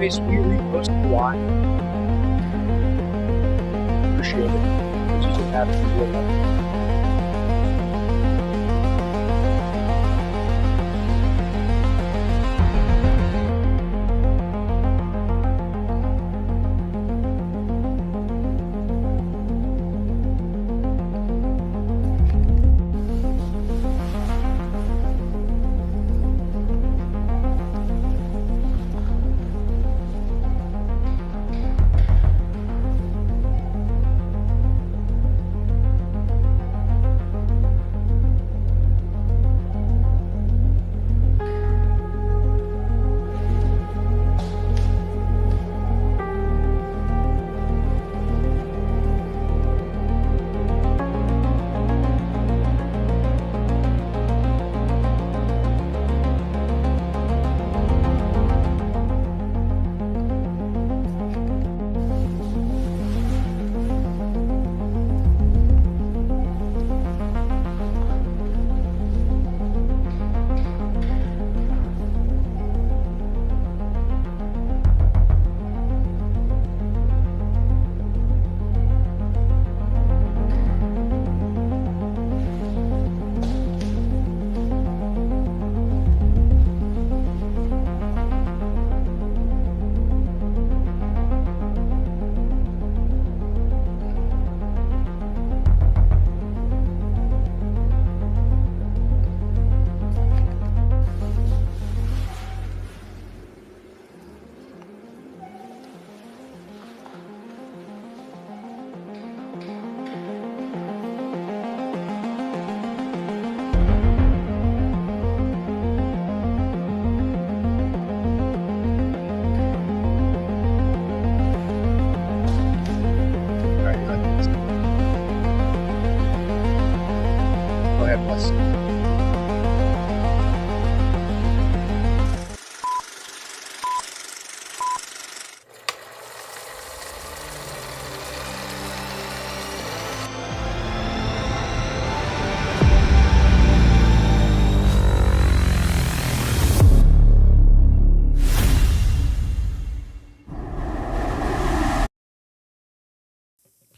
Chase, we repost a lot. Appreciate it. It's just happy to do it.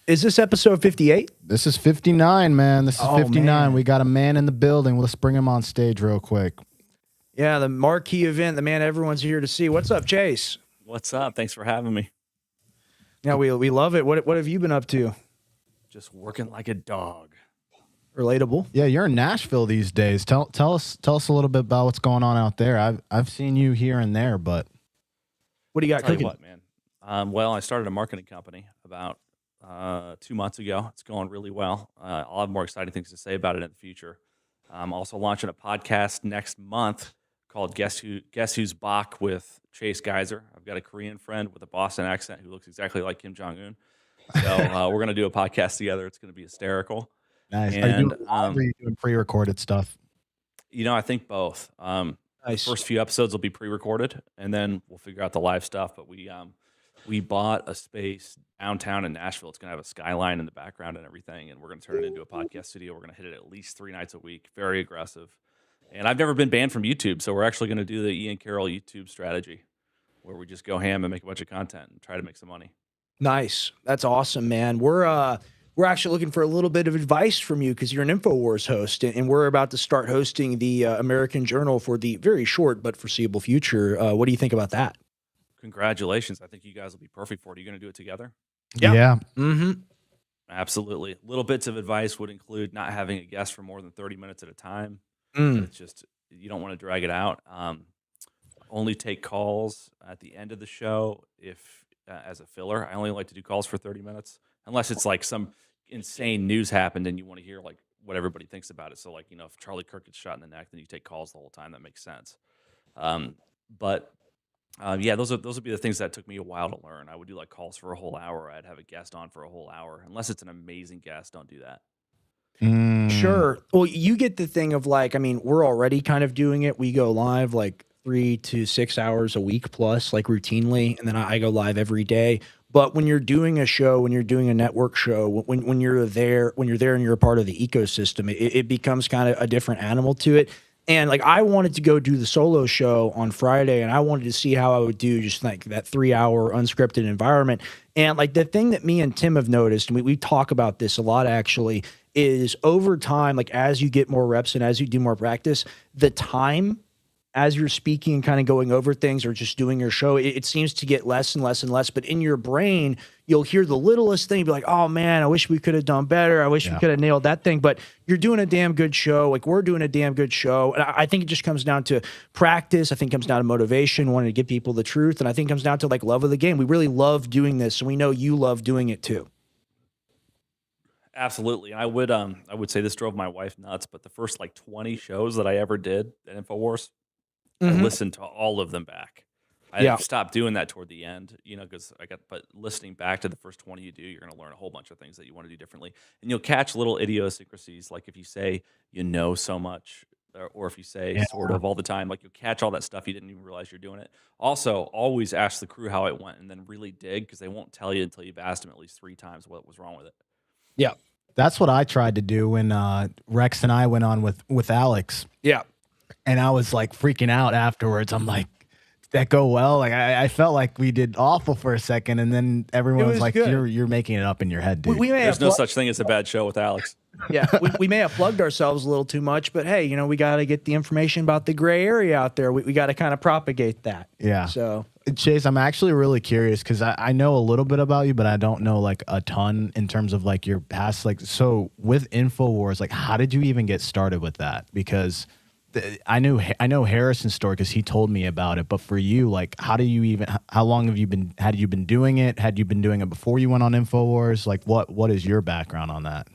Is this episode 58? This is 59, man. This is 59. Man. We got a man in the building. Let's bring him on stage real quick. Yeah, the marquee event, the man everyone's here to see. What's up, Chase? What's up? Thanks for having me. Yeah, we love it. What have you been up to? Just working like a dog. Relatable. Yeah, you're in Nashville these days. Tell us a little bit about what's going on out there. I've seen you here and there, but What do you got Tell you cooking? what, man. Well, I started a marketing company about 2 months ago. It's going really well. I'll have more exciting things to say about it in the future. I'm also launching a podcast next month called Guess Who's Bach with Chase Geiser. I've got a Korean friend with a Boston accent who looks exactly like Kim Jong-un. So we're going to do a podcast together. It's going to be hysterical. nice. Are you And, doing live or are you doing pre-recorded stuff? I think both. Nice. First few episodes will be pre-recorded, and then we'll figure out the live stuff. But we bought a space downtown in Nashville. It's going to have a skyline in the background and everything, and we're going to turn it into a podcast studio. We're going to hit it at least 3 nights a week. Very aggressive. And I've never been banned from YouTube, so we're actually going to do the Ian Carroll YouTube strategy, where we just go ham and make a bunch of content and try to make some money. Nice. That's awesome, man. We're actually looking for a little bit of advice from you because you're an InfoWars host, and we're about to start hosting the American Journal for the very short but foreseeable future. What do you think about that? Congratulations. I think you guys will be perfect for it. Are you going to do it together? Yeah. Mm-hmm. Absolutely. Little bits of advice would include not having a guest for more than 30 minutes at a time. Mm. It's just, you don't want to drag it out. Only take calls at the end of the show if as a filler. I only like to do calls for 30 minutes, unless it's like some insane news happened and you want to hear like what everybody thinks about it. So like, if Charlie Kirk gets shot in the neck, then you take calls the whole time. That makes sense. Yeah, those would be the things that took me a while to learn. I would do like calls for a whole hour. I'd have a guest on for a whole hour. Unless it's an amazing guest, don't do that. Sure. Well, you get the thing of like, we're already kind of doing it. We go live like 3 to 6 hours a week plus, like routinely, and then I go live every day. But when you're doing a show, when you're doing a network show, when you're there and you're a part of the ecosystem, it becomes kind of a different animal to it. And like I wanted to go do the solo show on Friday, and I wanted to see how I would do just like that 3-hour unscripted environment. And like the thing that me and Tim have noticed, and we talk about this a lot actually, is over time, like as you get more reps and as you do more practice, the time as you're speaking and kind of going over things or just doing your show, it seems to get less and less and less. But in your brain, you'll hear the littlest thing, be like, oh man, I wish we could have done better. I wish we could have nailed that thing. But you're doing a damn good show. Like we're doing a damn good show. And I think it just comes down to practice. I think it comes down to motivation, wanting to give people the truth. And I think it comes down to like love of the game. We really love doing this. And we know you love doing it too. Absolutely. I would say this drove my wife nuts, but the first like 20 shows that I ever did at InfoWars, I listened to all of them back. I stopped doing that toward the end, because but listening back to the first 20 you do, you're going to learn a whole bunch of things that you want to do differently. And you'll catch little idiosyncrasies. Like if you say, so much, or if you say sort of all the time, like you'll catch all that stuff. You didn't even realize you're doing it. Also, always ask the crew how it went and then really dig, because they won't tell you until you've asked them at least 3 times what was wrong with it. Yeah. That's what I tried to do when Rex and I went on with Alex. Yeah. And I was like freaking out afterwards. I'm like, did that go well? Like I felt like we did awful for a second, and then everyone was like, you're making it up in your head, dude. There's no such thing as a bad show with Alex. Yeah, we may have plugged ourselves a little too much, but hey, we got to get the information about the gray area out there. We got to kind of propagate that. Yeah. So Chase, I'm actually really curious because I know a little bit about you, but I don't know like a ton in terms of like your past. Like, so with InfoWars, like how did you even get started with that? Because I know Harrison's story because he told me about it. But for you, like, how long had you been doing it? Had you been doing it before you went on InfoWars? Like, what is your background on that?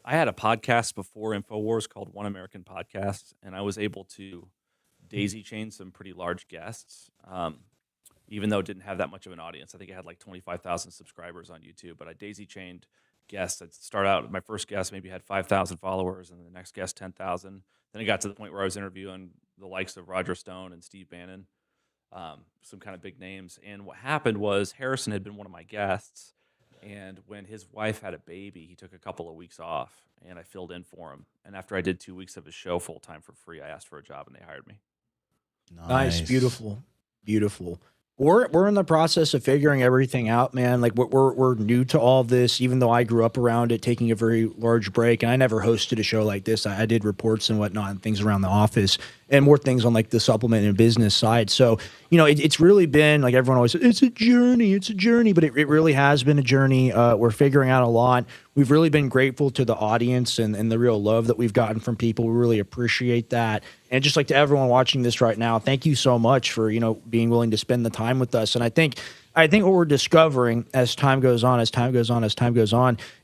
I had a podcast before InfoWars called One American Podcast, and I was able to daisy chain some pretty large guests, even though it didn't have that much of an audience. I think it had like 25,000 subscribers on YouTube, but I daisy chained guests. I'd start out, my first guest maybe had 5,000 followers, and the next guest 10,000. Then it got to the point where I was interviewing the likes of Roger Stone and Steve Bannon, some kind of big names. And what happened was Harrison had been one of my guests, and when his wife had a baby, he took a couple of weeks off, and I filled in for him. And after I did 2 weeks of his show full time for free, I asked for a job, and they hired me. Nice. Beautiful. We're in the process of figuring everything out, man. Like we're new to all this, even though I grew up around it, taking a very large break. And I never hosted a show like this. I did reports and whatnot and things around the office and more things on like the supplement and business side. So, it's really been like everyone always says, it's a journey, but it really has been a journey. We're figuring out a lot. We've really been grateful to the audience and the real love that we've gotten from people. We really appreciate that. And just like to everyone watching this right now, thank you so much for, being willing to spend the time with us. And I think what we're discovering as time goes on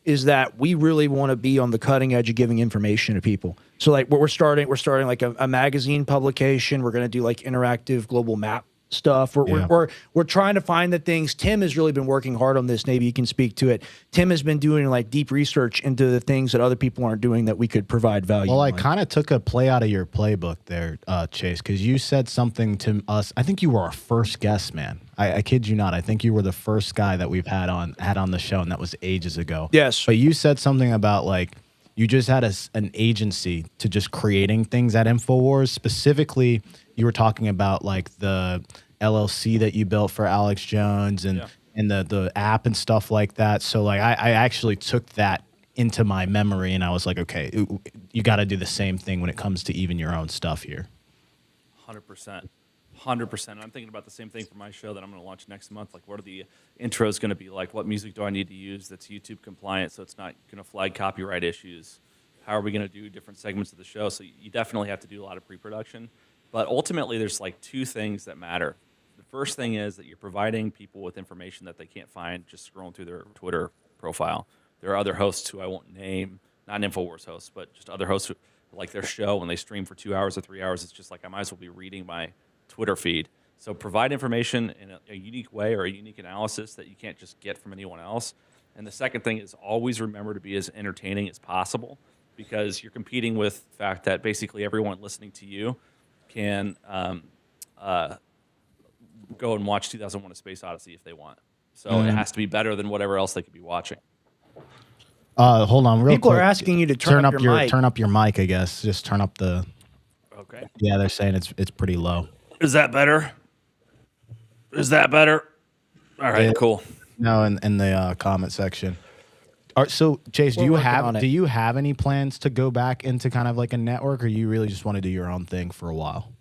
is that we really want to be on the cutting edge of giving information to people. So like we're starting like a magazine publication. We're going to do like interactive global map stuff. We're trying to find the things. Tim has really been working hard on this. Maybe you can speak to it. Tim has been doing like deep research into the things that other people aren't doing that we could provide value. Well, I kind of took a play out of your playbook there, Chase, because you said something to us. I think you were our first guest, man. I kid you not. I think you were the first guy that we've had on the show, and that was ages ago. Yes. But you said something about like you just had an agency to just creating things at InfoWars. Specifically, you were talking about like the LLC that you built for Alex Jones and the app and stuff like that. So like I actually took that into my memory, and I was like, okay, you got to do the same thing when it comes to even your own stuff here. 100%. 100%. I'm thinking about the same thing for my show that I'm going to launch next month. Like, what are the intros going to be like? What music do I need to use that's YouTube compliant so it's not going to flag copyright issues? How are we going to do different segments of the show? So you definitely have to do a lot of pre-production. But ultimately, there's like 2 things that matter. The first thing is that you're providing people with information that they can't find just scrolling through their Twitter profile. There are other hosts who I won't name, not InfoWars hosts, but just other hosts who like their show when they stream for 2 hours or 3 hours. It's just like I might as well be reading my Twitter feed. So provide information in a unique way or a unique analysis that you can't just get from anyone else. And the second thing is always remember to be as entertaining as possible, because you're competing with the fact that basically everyone listening to you can go and watch 2001: A Space Odyssey if they want. So it has to be better than whatever else they could be watching. Hold on, real quick. People are asking you to turn up your mic. Turn up your mic, I guess. Just turn up the. Okay. Yeah, they're saying it's pretty low. Is that better? Is that better? All right, cool. No, in the comment section. All right, so Chase, do you have any plans to go back into kind of like a network, or you really just want to do your own thing for a while?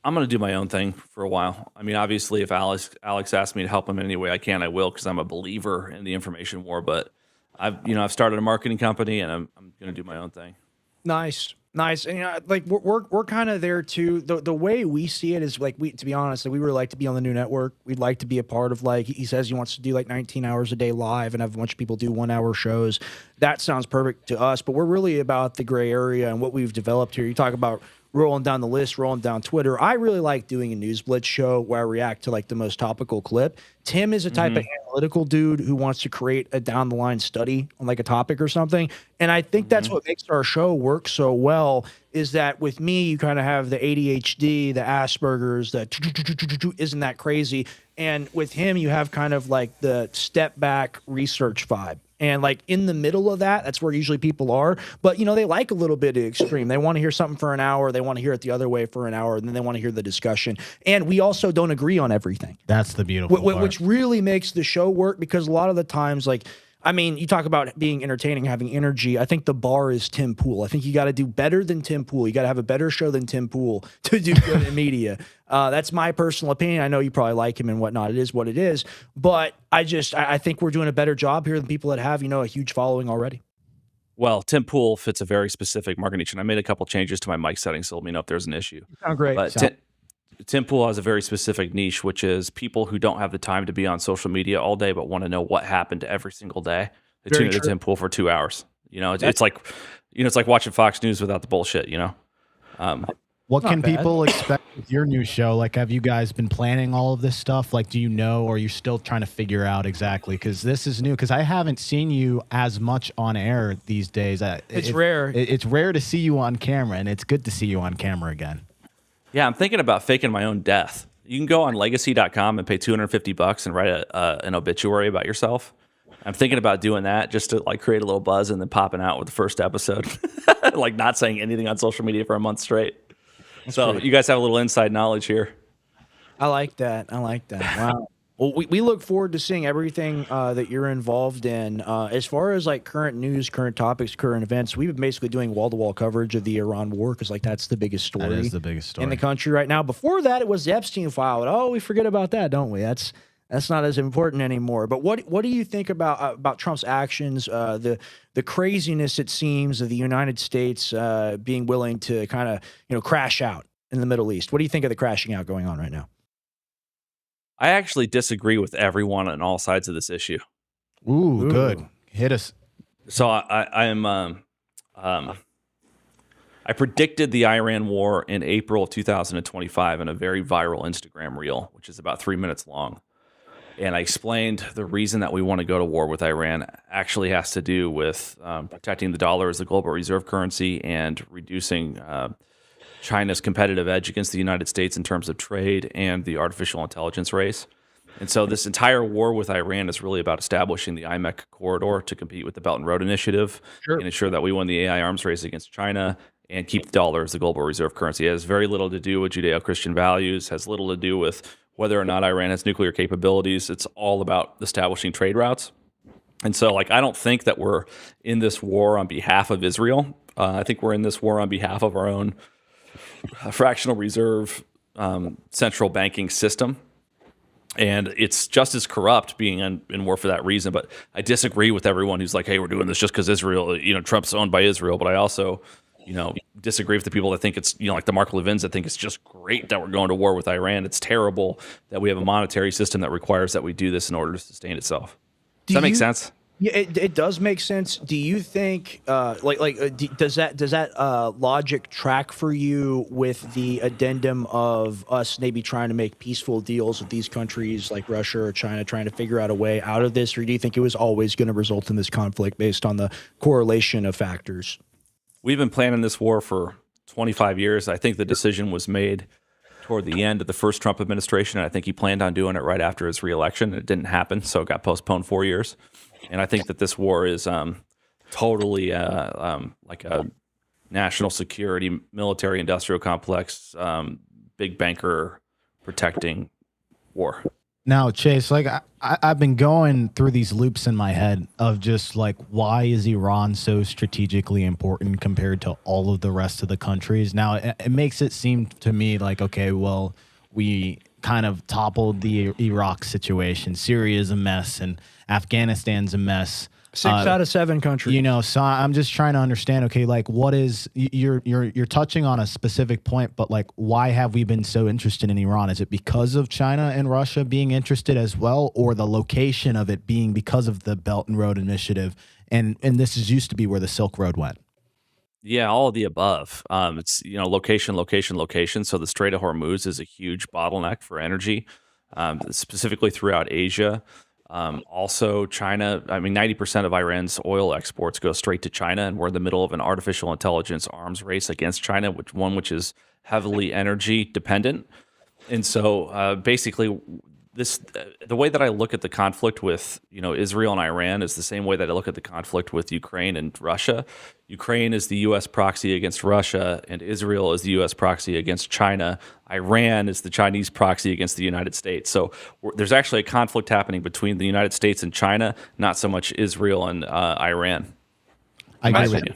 I'm going to do my own thing for a while. I mean, obviously, if Alex asks me to help him in any way I can, I will, because I'm a believer in the information war. But I've started a marketing company, and I'm going to do my own thing. Nice. And like we're kind of there too. The way we see it is like, to be honest, we would like to be on the new network. We'd like to be a part of, like, he says he wants to do like 19 hours a day live and have a bunch of people do 1 hour shows. That sounds perfect to us, but we're really about the gray area and what we've developed here. You talk about rolling down the list, rolling down Twitter. I really like doing a News Blitz show where I react to like the most topical clip. Tim is a type of analytical dude who wants to create a down the line study on like a topic or something. And I think that's what makes our show work so well, is that with me, you kind of have the ADHD, the Asperger's, the isn't that crazy? And with him, you have kind of like the step back research vibe. And like in the middle of that, that's where usually people are. But, they like a little bit of extreme. They want to hear something for an hour. They want to hear it the other way for an hour. And then they want to hear the discussion. And we also don't agree on everything. That's the beautiful part. Which really makes the show work, because a lot of the times, like, I mean, you talk about being entertaining, having energy. I think the bar is Tim Pool. I think you got to do better than Tim Pool. You got to have a better show than Tim Pool to do good in media. That's my personal opinion. I know you probably like him and whatnot. It is what it is. But I think we're doing a better job here than people that have, a huge following already. Well, Tim Pool fits a very specific market niche, and I made a couple changes to my mic settings, so let me know if there's an issue. Oh, great. But Tim Pool has a very specific niche, which is people who don't have the time to be on social media all day, but want to know what happened every single day. They tune into Tim Pool for 2 hours. It's like watching Fox News without the bullshit. What can people expect with your new show? Like, have you guys been planning all of this stuff? Like, do you know, or are you still trying to figure out exactly? Because this is new. Because I haven't seen you as much on air these days. It's rare. It's rare to see you on camera, and it's good to see you on camera again. Yeah, I'm thinking about faking my own death. You can go on legacy.com and pay $250 and write an obituary about yourself. I'm thinking about doing that just to like create a little buzz and then popping out with the first episode, like not saying anything on social media for a month straight. So you guys have a little inside knowledge here. I like that. Wow. Well, we look forward to seeing everything that you're involved in. As far as like current news, current topics, current events, we've been basically doing wall-to-wall coverage of the Iran war, because like that's the biggest story. That is the biggest story in the country right now. Before that, it was the Epstein file. Oh, we forget about that, don't we? That's not as important anymore. But what do you think about Trump's actions, the craziness, it seems, of the United States being willing to kind of crash out in the Middle East? What do you think of the crashing out going on right now? I actually disagree with everyone on all sides of this issue. Ooh. Good. Hit us. So I predicted the Iran war in April of 2025 in a very viral Instagram reel, which is about 3 minutes long. And I explained the reason that we want to go to war with Iran actually has to do with protecting the dollar as the global reserve currency and reducing China's competitive edge against the United States in terms of trade and the artificial intelligence race. And so this entire war with Iran is really about establishing the IMEC corridor to compete with the Belt and Road Initiative and ensure that we win the AI arms race against China and keep the dollar as the global reserve currency. It has very little to do with Judeo-Christian values, has little to do with whether or not Iran has nuclear capabilities. It's all about establishing trade routes. And so, like, I don't think that we're in this war on behalf of Israel. I think we're in this war on behalf of our own fractional reserve central banking system. And it's just as corrupt being in war for that reason. But I disagree with everyone who's like, hey, we're doing this just because Israel, Trump's owned by Israel. But I also, disagree with the people that think it's, like the Mark Levins that think it's just great that we're going to war with Iran. It's terrible that we have a monetary system that requires that we do this in order to sustain itself. Does that make sense? Yeah, it does make sense. Do you think, does that logic track for you with the addendum of us maybe trying to make peaceful deals with these countries like Russia or China, trying to figure out a way out of this? Or do you think it was always going to result in this conflict based on the correlation of factors? We've been planning this war for 25 years. I think the decision was made toward the end of the first Trump administration. And I think he planned on doing it right after his reelection. It didn't happen, so it got postponed 4 years. And I think that this war is totally like a national security, military industrial complex, big banker protecting war. Now, Chase, like I've been going through these loops in my head of just like, why is Iran so strategically important compared to all of the rest of the countries? Now, it makes it seem to me like, okay, well, we kind of toppled the Iraq situation. Syria's a mess and Afghanistan's a mess. 6 out of 7 countries. You know, so I'm just trying to understand, okay, like what is you're touching on a specific point, but like why have we been so interested in Iran? Is it because of China and Russia being interested as well, or the location of it being because of the Belt and Road Initiative? And this is used to be where the Silk Road went. Yeah, all of the above. It's location, location, location. So the Strait of Hormuz is a huge bottleneck for energy, specifically throughout Asia. Also, China. I mean, 90% of Iran's oil exports go straight to China, and we're in the middle of an artificial intelligence arms race against China, which is heavily energy dependent. And so, basically, the way that I look at the conflict with Israel and Iran is the same way that I look at the conflict with Ukraine and Russia. Ukraine is the U.S. proxy against Russia, and Israel is the U.S. proxy against China. Iran is the Chinese proxy against the United States. So there's actually a conflict happening between the United States and China, not so much Israel and Iran. I agree with you.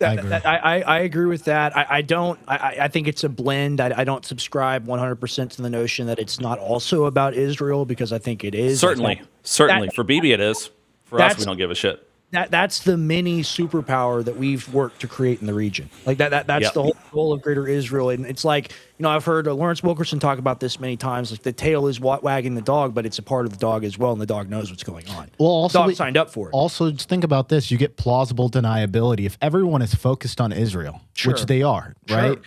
I agree with that. I think it's a blend. I don't subscribe 100% to the notion that it's not also about Israel, because I think it is. Certainly. For Bibi it is. For us, we don't give a shit. That's the mini superpower that we've worked to create in the region. Like that's the whole goal of Greater Israel. And it's like, I've heard Lawrence Wilkerson talk about this many times. Like the tail is wagging the dog, but it's a part of the dog as well, and the dog knows what's going on. Well, also, the dog signed up for it. Also, just think about this: you get plausible deniability if everyone is focused on Israel, which they are, right?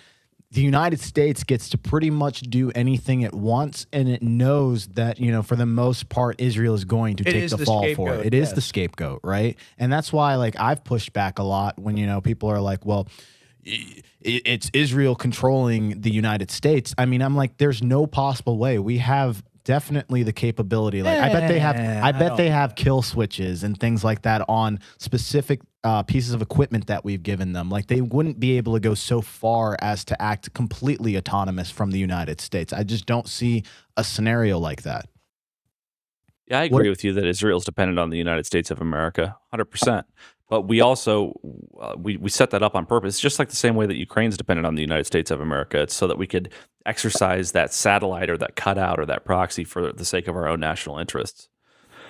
The United States gets to pretty much do anything it wants, and it knows that, for the most part, Israel is going to take the fall for it. It is the scapegoat, right? And that's why, like, I've pushed back a lot when, people are like, well, it's Israel controlling the United States. I mean, I'm like, there's no possible way. We have definitely the capability. Like, I bet they have kill switches and things like that on specific pieces of equipment that we've given them. Like, they wouldn't be able to go so far as to act completely autonomous from the United States. I just don't see a scenario like that. Yeah, I agree with you that Israel's dependent on the United States of America, 100%. But we also we set that up on purpose, just like the same way that Ukraine's dependent on the United States of America. It's so that we could exercise that satellite or that cutout or that proxy for the sake of our own national interests.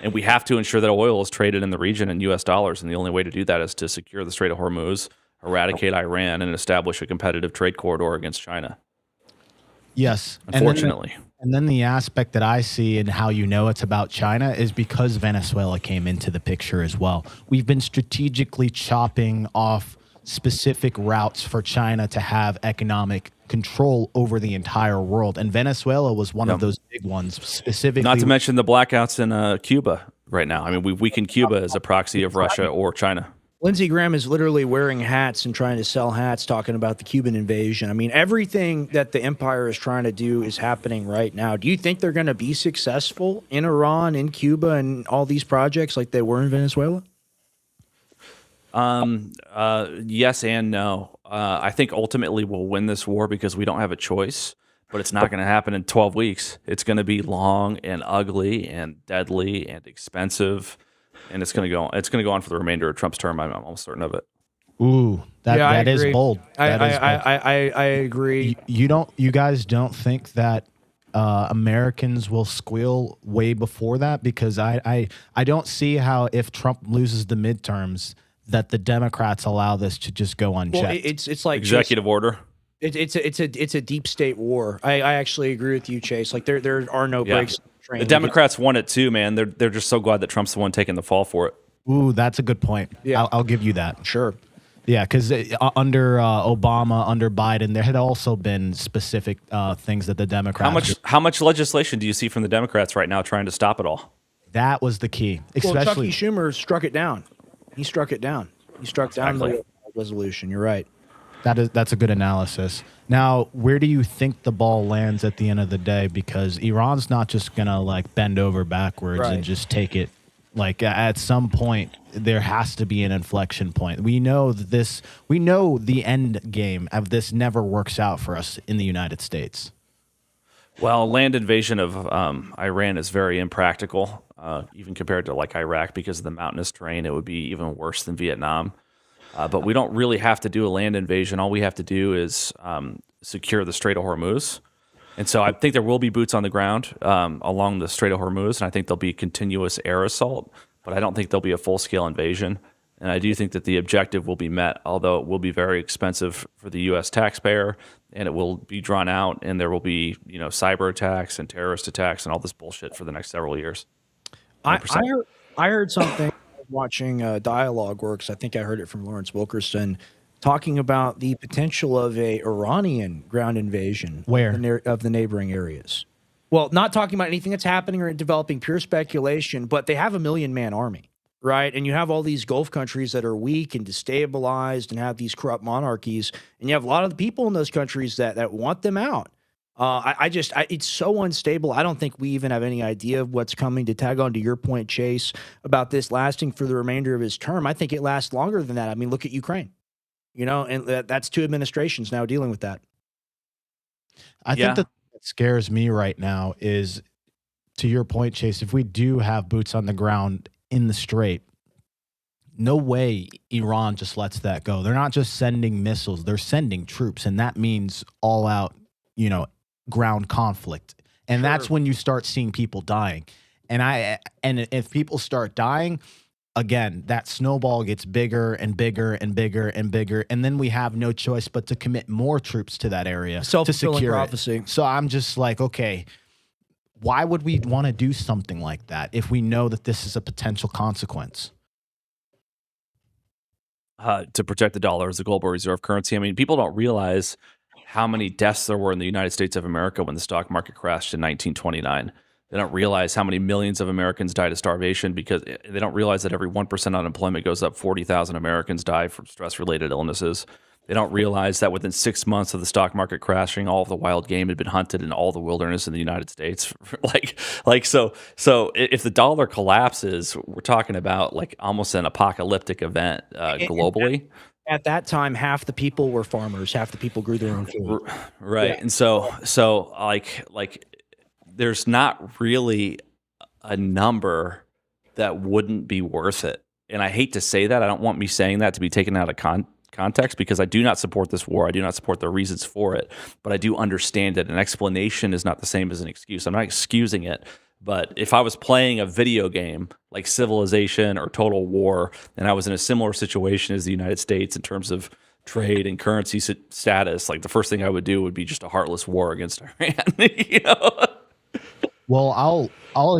And we have to ensure that oil is traded in the region in U.S. dollars. And the only way to do that is to secure the Strait of Hormuz, eradicate Iran, and establish a competitive trade corridor against China. Yes. Unfortunately. And then the aspect that I see and how it's about China is because Venezuela came into the picture as well. We've been strategically chopping off specific routes for China to have economic control over the entire world. And Venezuela was one of those big ones, specifically. Not to mention the blackouts in Cuba right now. I mean, we've weakened Cuba as a proxy of Russia or China. Lindsey Graham is literally wearing hats and trying to sell hats, talking about the Cuban invasion. I mean, everything that the empire is trying to do is happening right now. Do you think they're going to be successful in Iran, in Cuba, and all these projects like they were in Venezuela? Yes and no. I think ultimately we'll win this war because we don't have a choice, but it's not going to happen in 12 weeks. It's going to be long and ugly and deadly and expensive. And it's going to go on for the remainder of Trump's term. I'm almost certain of it. Ooh, that is bold. I agree. You guys don't think that Americans will squeal way before that? Because I don't see how, if Trump loses the midterms, that the Democrats allow this to just go unchecked. Well, it's like executive order. It's a deep state war. I actually agree with you, Chase. Like there are no breaks. The Democrats want it too, man. They're just so glad that Trump's the one taking the fall for it. Ooh, that's a good point. Yeah, I'll give you that. Sure. Yeah, because under Obama, under Biden, there had also been specific things that the Democrats. How much legislation do you see from the Democrats right now trying to stop it all? That was the key. Well, Chucky Schumer struck it down. He struck it down. He struck down the resolution. You're right. That's a good analysis. Now, where do you think the ball lands at the end of the day? Because Iran's not just gonna like bend over backwards and just take it Like at some point, there has to be an inflection point. We know that we know the end game of this never works out for us in the United States. Well, land invasion of Iran is very impractical, even compared to like Iraq, because of the mountainous terrain. It would be even worse than Vietnam. But we don't really have to do a land invasion. All we have to do is secure the Strait of Hormuz. And so I think there will be boots on the ground along the Strait of Hormuz, and I think there'll be continuous air assault, but I don't think there'll be a full-scale invasion. And I do think that the objective will be met, although it will be very expensive for the U.S. taxpayer, and it will be drawn out, and there will be, cyber attacks and terrorist attacks and all this bullshit for the next several years. I heard something watching Dialogue Works. I think I heard it from Lawrence Wilkerson, talking about the potential of a Iranian ground invasion of the neighboring areas. Well, not talking about anything that's happening or developing, pure speculation, but they have a 1 million man army, right? And you have all these Gulf countries that are weak and destabilized and have these corrupt monarchies. And you have a lot of the people in those countries that want them out. It's so unstable. I don't think we even have any idea of what's coming. To tag on to your point, Chase, about this lasting for the remainder of his term, I think it lasts longer than that. I mean, look at Ukraine. And that's 2 administrations now dealing with that. I think that what scares me right now is, to your point, Chase, if we do have boots on the ground in the Strait, no way Iran just lets that go. They're not just sending missiles, they're sending troops, and that means all out, ground conflict. And that's when you start seeing people dying. And if people start dying, again, that snowball gets bigger and bigger and bigger and bigger, and then we have no choice but to commit more troops to that area to secure prophecy. It. So I'm just like, okay, why would we want to do something like that if we know that this is a potential consequence? To protect the dollar as a global reserve currency. I mean, people don't realize how many deaths there were in the United States of America when the stock market crashed in 1929. They don't realize how many millions of Americans died of starvation, because they don't realize that every 1% unemployment goes up, 40,000 Americans die from stress-related illnesses. They don't realize that within 6 months of the stock market crashing, all of the wild game had been hunted in all the wilderness in the United States. So if the dollar collapses, we're talking about like almost an apocalyptic event globally. At that time, half the people were farmers, half the people grew their own food. Right. Yeah. And so there's not really a number that wouldn't be worth it. And I hate to say that. I don't want me saying that to be taken out of context, because I do not support this war. I do not support the reasons for it, but I do understand it. An explanation is not the same as an excuse. I'm not excusing it, but if I was playing a video game like Civilization or Total War, and I was in a similar situation as the United States in terms of trade and currency status, like the first thing I would do would be just a heartless war against Iran. Well, I'll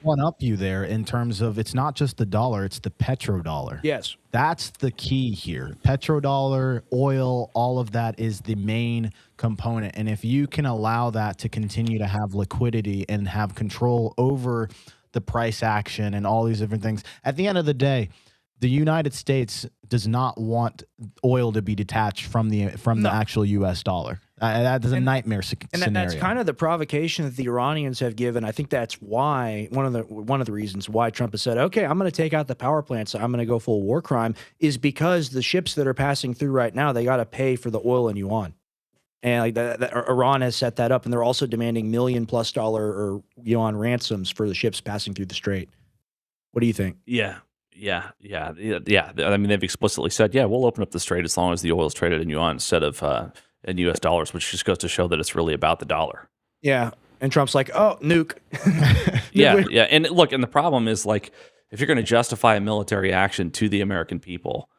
one up you there in terms of, it's not just the dollar, it's the petrodollar. Yes. That's the key here. Petrodollar, oil, all of that is the main component. And if you can allow that to continue to have liquidity and have control over the price action and all these different things, at the end of the day, the United States does not want oil to be detached from the actual U.S. dollar. That is a nightmare scenario. And that's kind of the provocation that the Iranians have given. I think that's why one of the reasons why Trump has said, okay, I'm going to take out the power plants, I'm going to go full war crime, is because the ships that are passing through right now, they got to pay for the oil in yuan. And like that, Iran has set that up, and they're also demanding $1 million+ or yuan ransoms for the ships passing through the strait. What do you think? Yeah. I mean, they've explicitly said, we'll open up the strait as long as the oil is traded in yuan instead of in U.S. dollars, which just goes to show that it's really about the dollar. Yeah, and Trump's like, oh, nuke. Yeah. And look, and the problem is, like, if you're going to justify a military action to the American people,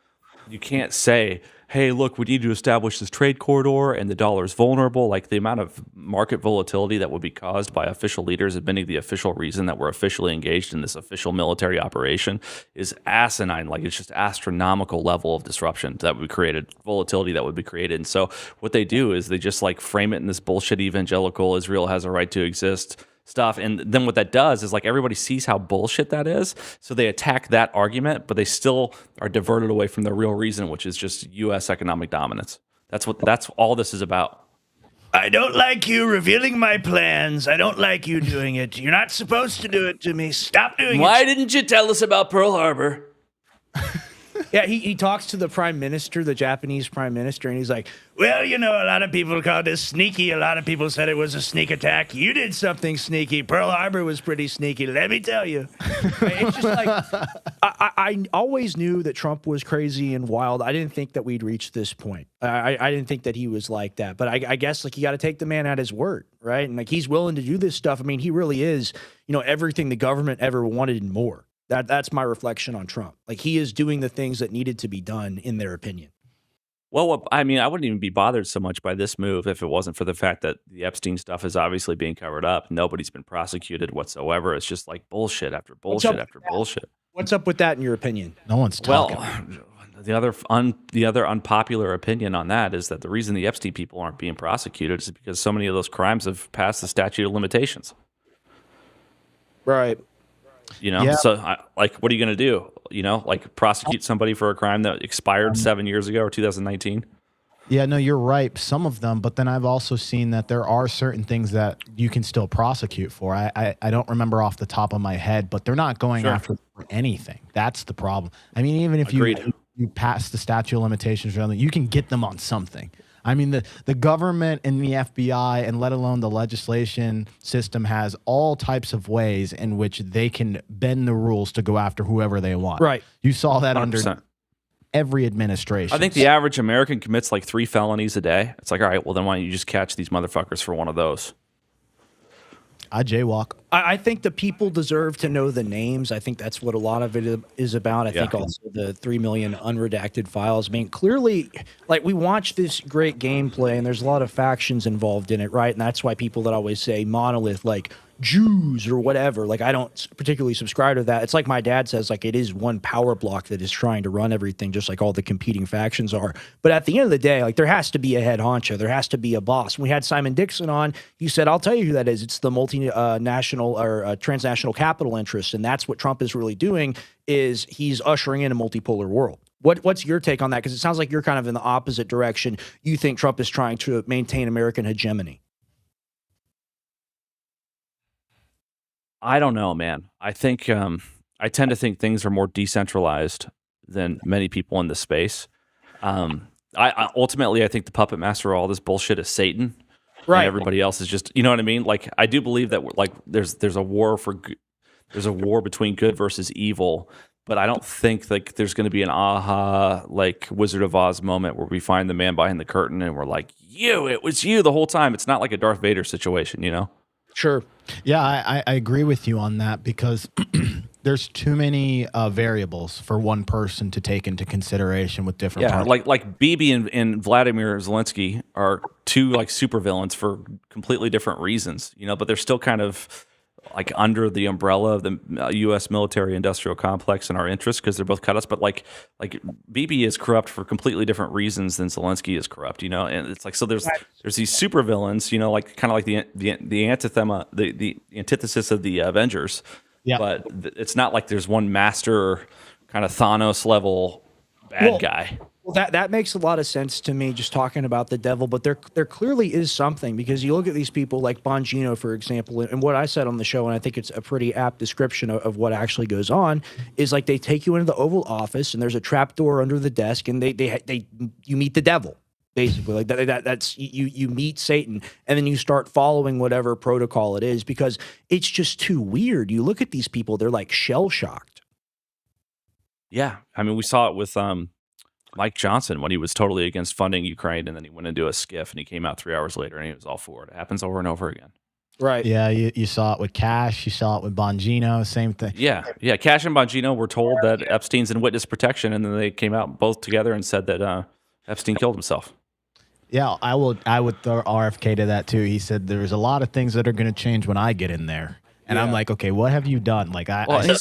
you can't say, hey, look, we need to establish this trade corridor and the dollar is vulnerable. Like, the amount of market volatility that would be caused by official leaders admitting the official reason that we're officially engaged in this official military operation is asinine. Like, it's just astronomical level of disruption that would be created, volatility that would be created. And so what they do is they just like frame it in this bullshit evangelical Israel has a right to exist stuff. And then what that does is, like, everybody sees how bullshit that is. So they attack that argument, but they still are diverted away from the real reason, which is just U.S. economic dominance. That's all this is about. I don't like you revealing my plans. I don't like you doing it. You're not supposed to do it to me. Stop doing Why it. didn't you tell us about Pearl Harbor? Yeah, he talks to the prime minister, the Japanese prime minister, and he's like, well, you know, a lot of people called this sneaky. A lot of people said it was a sneak attack. You did something sneaky. Pearl Harbor was pretty sneaky, let me tell you. It's just like, I always knew that Trump was crazy and wild. I didn't think that we'd reach this point. I didn't think that he was like that. But I guess, like, you got to take the man at his word, right? And, like, he's willing to do this stuff. I mean, he really is, you know, everything the government ever wanted and more. That's my reflection on Trump. Like, he is doing the things that needed to be done, in their opinion. Well, I mean, I wouldn't even be bothered so much by this move if it wasn't for the fact that the Epstein stuff is obviously being covered up. Nobody's been prosecuted whatsoever. It's just like bullshit after bullshit after bullshit. What's up with that, in your opinion? No one's talking. Well, the other unpopular opinion on that is that the reason the Epstein people aren't being prosecuted is because so many of those crimes have passed the statute of limitations. Right. You know, Yeah. so like, what are you going to do? You know, like prosecute somebody for a crime that expired 7 years ago or 2019? Yeah, no, you're right. Some of them, but then I've also seen that there are certain things that you can still prosecute for. I don't remember off the top of my head, but they're not going after for anything. That's the problem. I mean, even if you pass the statute of limitations or something, you can get them on something. I mean, the government and the FBI, and let alone the legislation system, has all types of ways in which they can bend the rules to go after whoever they want. Right. You saw that 100%. under every administration. I think the average American commits like 3 felonies a day. It's like, all right, well, then why don't you just catch these motherfuckers for one of those? I jaywalk. I think the people deserve to know the names. I think that's what a lot of it is about. I think also the 3 million unredacted files. I mean, clearly, like, we watch this great gameplay, and there's a lot of factions involved in it, right? And that's why people that always say monolith, like Jews or whatever, like, I don't particularly subscribe to that. It's like my dad says, like, it is one power block that is trying to run everything, just like all the competing factions are. But at the end of the day, like, there has to be a head honcho. There has to be a boss. When we had Simon Dixon on, he said, I'll tell you who that is. It's the multinational or transnational capital interest. And that's what Trump is really doing, is he's ushering in a multipolar world. What's your take on that? Because it sounds like you're kind of in the opposite direction. You think Trump is trying to maintain American hegemony. I don't know, man. I think I tend to think things are more decentralized than many people in this space. I ultimately, I think the puppet master of all this bullshit is Satan. Right. And everybody else is just, you know what I mean? Like, I do believe that like there's a war there's a war between good versus evil, but I don't think like there's going to be an aha, like Wizard of Oz moment where we find the man behind the curtain and we're like, it was you the whole time. It's not like a Darth Vader situation, you know? Sure. Yeah, I agree with you on that, because there's too many variables for one person to take into consideration with different parts. like Bibi and Vladimir Zelensky are two like supervillains for completely different reasons, you know, but they're still kind of like under the umbrella of the U.S. military-industrial complex and our interests because they're both cut-ups. But like Bibi is corrupt for completely different reasons than Zelensky is corrupt, you know. And it's like, so there's these supervillains, you know, like kind of like the antithema, the antithesis of the Avengers. Yeah. But it's not like there's one master kind of Thanos level bad guy. Well, that makes a lot of sense to me, just talking about the devil, but there clearly is something, because you look at these people like Bongino, for example, and what I said on the show, and I think it's a pretty apt description of what actually goes on, is like they take you into the Oval Office and there's a trap door under the desk and you meet the devil. Basically, like that's you meet Satan, and then you start following whatever protocol it is, because it's just too weird. You look at these people; they're like shell shocked. Yeah, I mean, we saw it with Mike Johnson when he was totally against funding Ukraine, and then he went into a skiff, and he came out 3 hours later, and he was all for it. It happens over and over again. Right. Yeah, you saw it with Cash. You saw it with Bongino. Same thing. Yeah. Cash and Bongino were told that Epstein's in witness protection, and then they came out both together and said that Epstein killed himself. Yeah, I would throw RFK to that too. He said there's a lot of things that are going to change when I get in there. And I'm like, okay, what have you done? Like,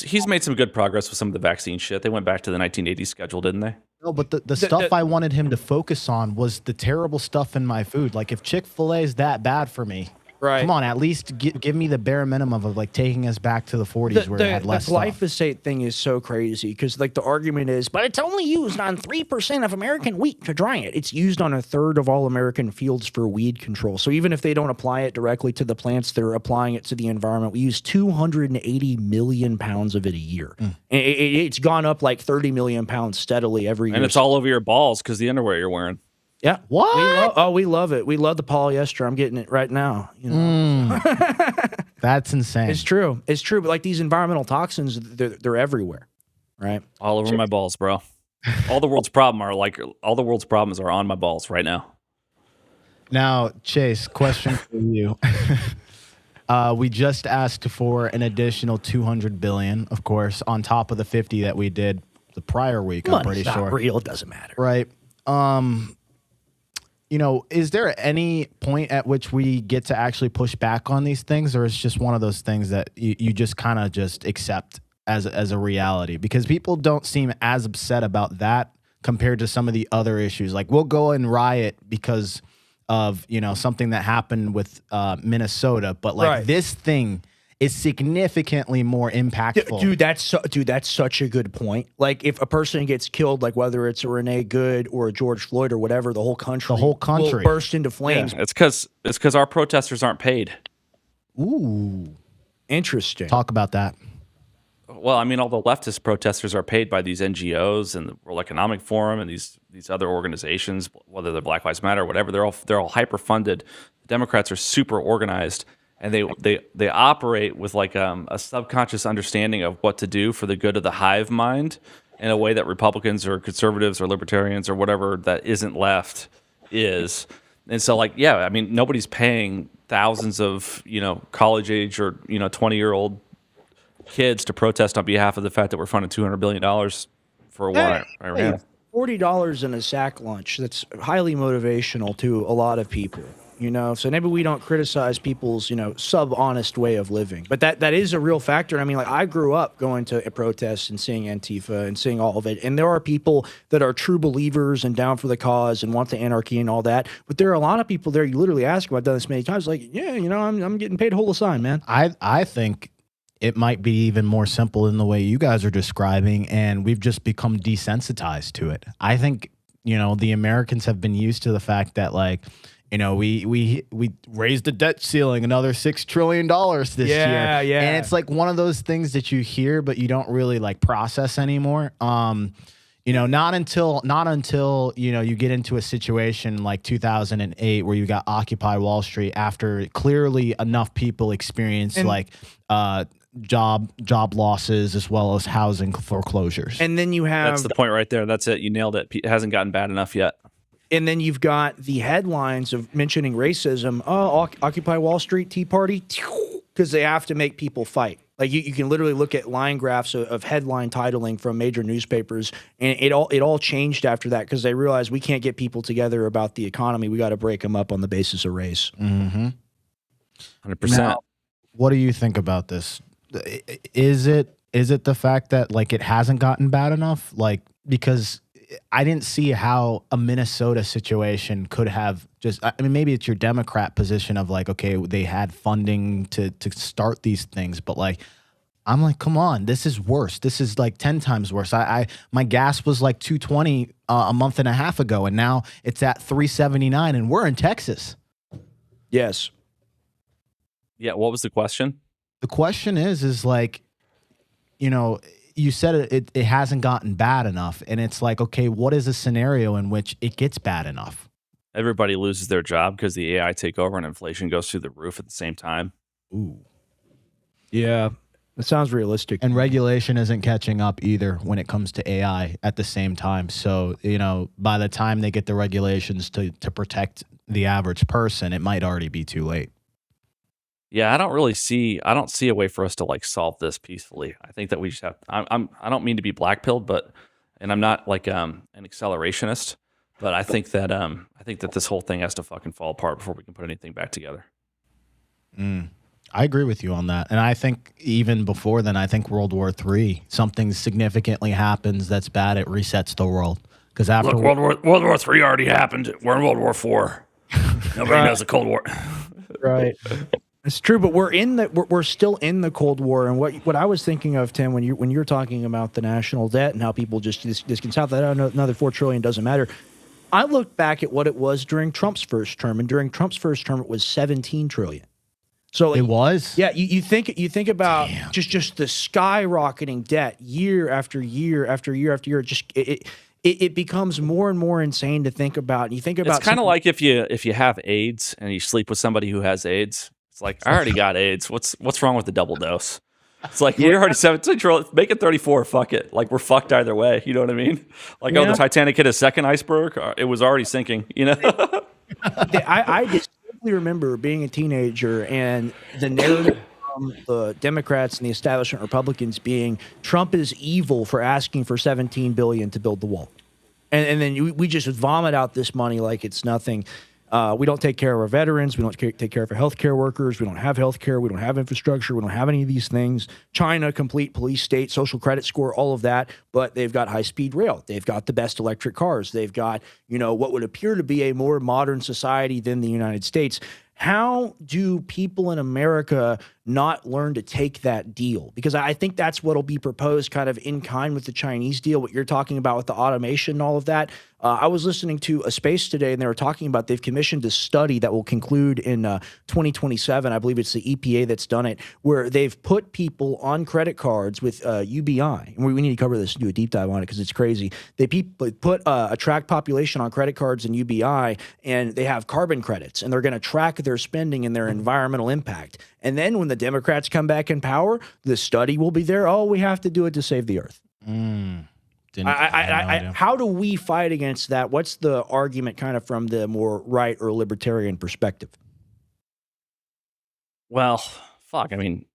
he's made some good progress with some of the vaccine shit. They went back to the 1980s schedule, didn't they? No, but the stuff I wanted him to focus on was the terrible stuff in my food. Like, if Chick-fil-A is that bad for me, Right. Come on, at least give me the bare minimum of like taking us back to the 40s where it had less the stuff. glyphosate thing is so crazy because like the argument is, but it's only used on 3% of American wheat to dry it. It's used on a third of all American fields for weed control. So even if they don't apply it directly to the plants, they're applying it to the environment. We use 280 million pounds of it a year. It's gone up like 30 million pounds steadily every year. And it's all over your balls because the underwear you're wearing. Yeah. What? We love it. We love the polyester. I'm getting it right now. You know? That's insane. It's true. It's true. But like these environmental toxins, they're everywhere, right? All over my balls, bro. All the world's problems are on my balls right now. Now, Chase, question for you. We just asked for an additional 200 billion, of course, on top of the 50 that we did the prior week. I'm pretty Money's not sure. real. It doesn't matter. Right. You know, is there any point at which we get to actually push back on these things, or it's just one of those things that you just kind of just accept as a reality? Because people don't seem as upset about that compared to some of the other issues. Like we'll go and riot because of, you know, something that happened with Minnesota, but like this thing is significantly more impactful. Dude, that's such a good point. Like if a person gets killed, like whether it's a Renee Good or a George Floyd or whatever, the whole country will burst into flames. Yeah, it's because our protesters aren't paid. Ooh, interesting. Talk about that. Well, I mean, all the leftist protesters are paid by these NGOs and the World Economic Forum and these other organizations, whether they're Black Lives Matter or whatever. They're all hyper funded. The Democrats are super organized. And they operate with like a subconscious understanding of what to do for the good of the hive mind in a way that Republicans or conservatives or libertarians or whatever that isn't left is. And so like, yeah, I mean, nobody's paying thousands of, you know, college age or, you know, 20-year-old kids to protest on behalf of the fact that we're funding $200 billion for a war. Hey, $40 in a sack lunch. That's highly motivational to a lot of people. You know, so maybe we don't criticize people's, you know, sub-honest way of living. But that is a real factor. I mean, like, I grew up going to protests and seeing Antifa and seeing all of it. And there are people that are true believers and down for the cause and want the anarchy and all that. But there are a lot of people there, you literally ask them, I've done this many times, like, yeah, you know, I'm getting paid a whole assign, man. I think it might be even more simple in the way you guys are describing, and we've just become desensitized to it. I think, you know, the Americans have been used to the fact that, like, you know, we raised the debt ceiling another $6 trillion this year. Yeah. And it's like one of those things that you hear, but you don't really like process anymore. You know, not until, you know, you get into a situation like 2008 where you got Occupy Wall Street after clearly enough people experienced job losses as well as housing foreclosures. And then you have... That's the point right there. That's it. You nailed it. It hasn't gotten bad enough yet. And then you've got the headlines of mentioning racism. Oh, Occupy Wall Street, Tea Party, because they have to make people fight. Like you can literally look at line graphs of headline titling from major newspapers, and it all changed after that because they realized we can't get people together about the economy. We got to break them up on the basis of race. 100%. What do you think about this? Is it the fact that like it hasn't gotten bad enough? Like because I didn't see how a Minnesota situation could have just, I mean, maybe it's your Democrat position of like, okay, they had funding to start these things, but like, I'm like, come on, this is worse. This is like 10 times worse. My gas was like $2.20 a month and a half ago, and now it's at $3.79, and we're in Texas. Yes. Yeah. What was the question? The question is like, you know, you said it hasn't gotten bad enough, and it's like, okay, what is a scenario in which it gets bad enough? Everybody loses their job because the AI take over and inflation goes through the roof at the same time. Ooh. Yeah, that sounds realistic. And regulation isn't catching up either when it comes to AI at the same time. So, you know, by the time they get the regulations to protect the average person, it might already be too late. Yeah, I don't see a way for us to like solve this peacefully. I think that we just have, I don't mean to be black-pilled, and I'm not like an accelerationist, but I think that this whole thing has to fucking fall apart before we can put anything back together. I agree with you on that. And I think even before then, I think World War III, something significantly happens that's bad, it resets the world. Because after World War III already happened. We're in World War IV. Nobody knows the Cold War. Right. It's true, but we're still in the Cold War, and what I was thinking of, Tim, when you're talking about the national debt and how people just discount that another $4 trillion doesn't matter. I looked back at what it was during Trump's first term, and during Trump's first term, it was 17 trillion. So it was, yeah. You think about just the skyrocketing debt year after year after year after year. Just it becomes more and more insane to think about. And you think about it's kind of like if you have AIDS and you sleep with somebody who has AIDS. It's like, I already got AIDS. What's wrong with the double dose? It's like, we're already 17 trillion. Make it 34. Fuck it. Like, we're fucked either way. You know what I mean? Like, oh, the Titanic hit a second iceberg. It was already sinking. You know. I distinctly remember being a teenager and the narrative from the Democrats and the establishment Republicans being Trump is evil for asking for 17 billion to build the wall, and then we just vomit out this money like it's nothing. We don't take care of our veterans. We don't take care of our healthcare workers. We don't have healthcare. We don't have infrastructure. We don't have any of these things. China, complete police state, social credit score, all of that. But they've got high-speed rail. They've got the best electric cars. They've got, what would appear to be a more modern society than the United States. How do people in America not learn to take that deal? Because I think that's what will be proposed kind of in kind with the Chinese deal, what you're talking about with the automation and all of that. I was listening to a space today, and they were talking about they've commissioned a study that will conclude in 2027. I believe it's the EPA that's done it, where they've put people on credit cards with UBI. And we need to cover this and do a deep dive on it because it's crazy. They put a tracked population on credit cards and UBI, and they have carbon credits, and they're going to track their spending and their environmental impact. And then when the Democrats come back in power, the study will be there. Oh, we have to do it to save the earth. How do we fight against that? What's the argument kind of from the more right or libertarian perspective? Well, fuck. I mean,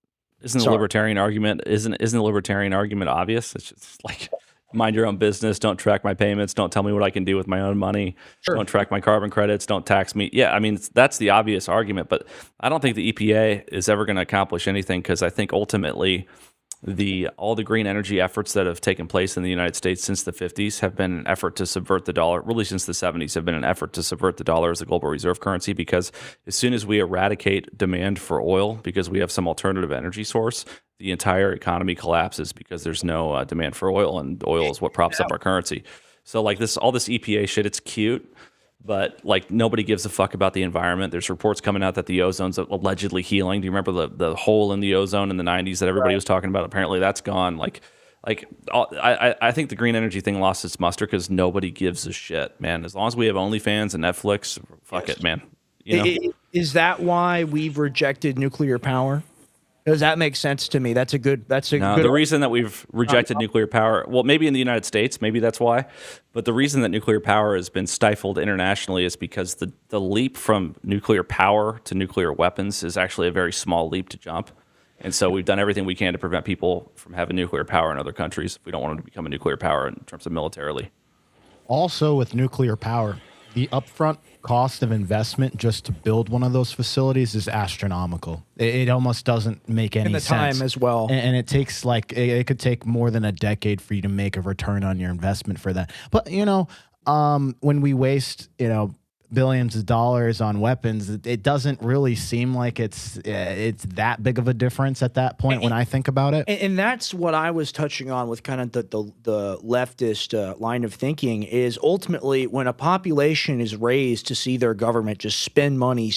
isn't the libertarian argument obvious? It's just like, mind your own business. Don't track my payments. Don't tell me what I can do with my own money. Sure. Don't track my carbon credits. Don't tax me. Yeah, I mean, that's the obvious argument, but I don't think the EPA is ever going to accomplish anything because I think ultimately all the green energy efforts that have taken place in the United States since the 50s have been an effort to subvert the dollar, really since the 70s have been an effort to subvert the dollar as a global reserve currency, because as soon as we eradicate demand for oil because we have some alternative energy source, the entire economy collapses because there's no demand for oil, and oil is what props up our currency. So like all this EPA shit, it's cute, but like nobody gives a fuck about the environment. There's reports coming out that the ozone's allegedly healing. Do you remember the hole in the ozone in the 90s that everybody was talking about? Apparently that's gone. I think the green energy thing lost its muster because nobody gives a shit, man. As long as we have OnlyFans and Netflix, fuck it, man. Is that why we've rejected nuclear power? Does that make sense to me? The reason that we've rejected nuclear power, well, maybe in the United States, maybe that's why, but the reason that nuclear power has been stifled internationally is because the leap from nuclear power to nuclear weapons is actually a very small leap to jump. And so we've done everything we can to prevent people from having nuclear power in other countries if we don't want them to become a nuclear power in terms of militarily. Also with nuclear power, the upfront cost of investment just to build one of those facilities is astronomical. It almost doesn't make any sense. And the time as well. And it takes it could take more than a decade for you to make a return on your investment for that. But, when we waste, billions of dollars on weapons, it doesn't really seem like it's that big of a difference at that point when I think about it. And that's what I was touching on with kind of the leftist line of thinking is ultimately when a population is raised to see their government just spend money,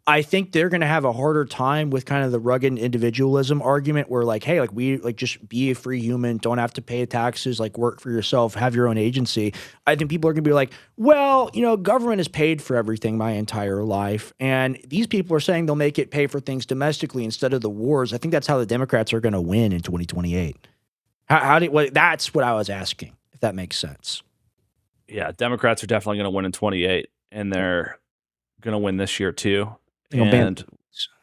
I think they're going to have a harder time with kind of the rugged individualism argument where just be a free human, don't have to pay taxes, work for yourself, have your own agency. I think people are going to be like, well, government has paid for everything my entire life. And these people are saying they'll make it pay for things domestically instead of the wars. I think that's how the Democrats are going to win in 2028. That's what I was asking, if that makes sense. Yeah, Democrats are definitely going to win in 28, and they're going to win this year too. And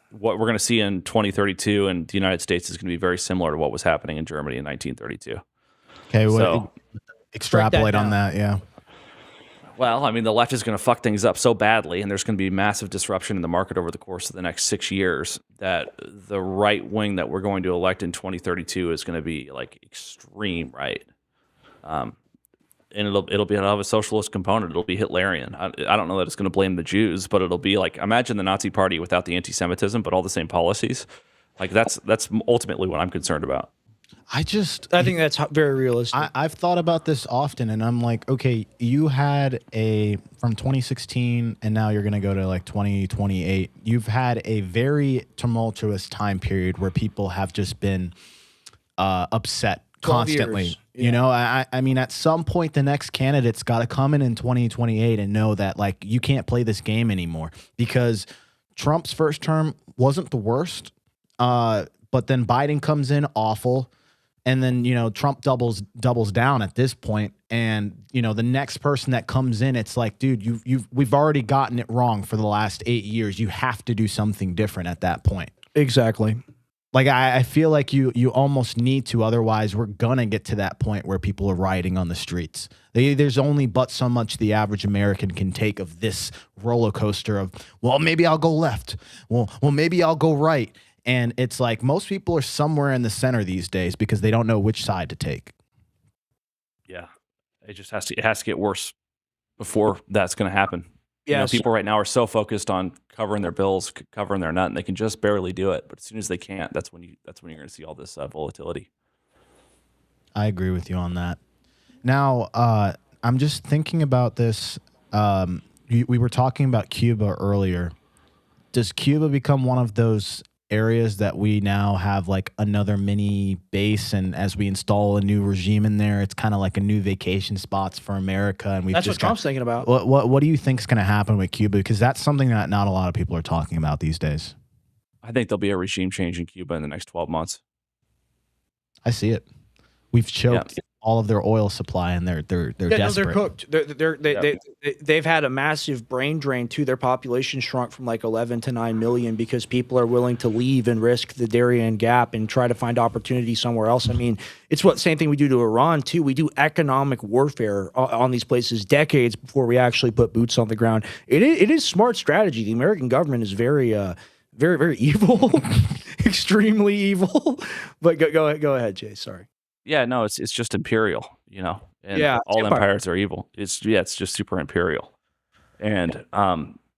what we're going to see in 2032 in the United States is going to be very similar to what was happening in Germany in 1932. Okay, well, extrapolate on that, yeah. Well, I mean, the left is going to fuck things up so badly, and there's going to be massive disruption in the market over the course of the next 6 years that the right wing that we're going to elect in 2032 is going to be extreme right. and it'll have a socialist component. It'll be Hitlerian. I don't know that it's going to blame the Jews, but it'll be like, imagine the Nazi Party without the anti-Semitism, but all the same policies. Like that's ultimately what I'm concerned about. I think that's very realistic. I've thought about this often, and I'm like, okay, you had from 2016, and now you're going to go to like 2028. You've had a very tumultuous time period where people have just been upset constantly. Years. Yeah. You know, I mean, at some point, the next candidate's got to come in 2028 and know that like you can't play this game anymore, because Trump's first term wasn't the worst, but then Biden comes in awful. And then, you know, Trump doubles down at this point, and you know the next person that comes in, it's like, dude, we've already gotten it wrong for the last 8 years. You have to do something different at that point. Exactly. Like I feel like you almost need to, otherwise we're gonna get to that point where people are rioting on the streets. There's only but so much the average American can take of this roller coaster of, well, maybe I'll go left. Well, maybe I'll go right. And it's like most people are somewhere in the center these days because they don't know which side to take. Yeah, it just has to get worse before that's going to happen. Yeah, you know, people right now are so focused on covering their bills, covering their nut, and they can just barely do it. But as soon as they can't, that's when you're going to see all this volatility. I agree with you on that. Now, I'm just thinking about this. We were talking about Cuba earlier. Does Cuba become one of those areas that we now have like another mini base, and as we install a new regime in there, it's kind of like a new vacation spots for America? And that's what Trump's thinking about. What do you think is going to happen with Cuba? Because that's something that not a lot of people are talking about these days. I think there'll be a regime change in Cuba in the next 12 months. I see it. We've choked all of their oil supply, and they're desperate. No, they're cooked. They've had a massive brain drain too. Their population shrunk from like 11 to 9 million because people are willing to leave and risk the Darien Gap and try to find opportunity somewhere else. I mean, it's what same thing we do to Iran too. We do economic warfare on these places decades before we actually put boots on the ground. It is smart strategy. The American government is very very evil, extremely evil. But go ahead, Jay. Sorry. Yeah, no, it's just imperial, you know, and all empires are evil. It's just super imperial. And,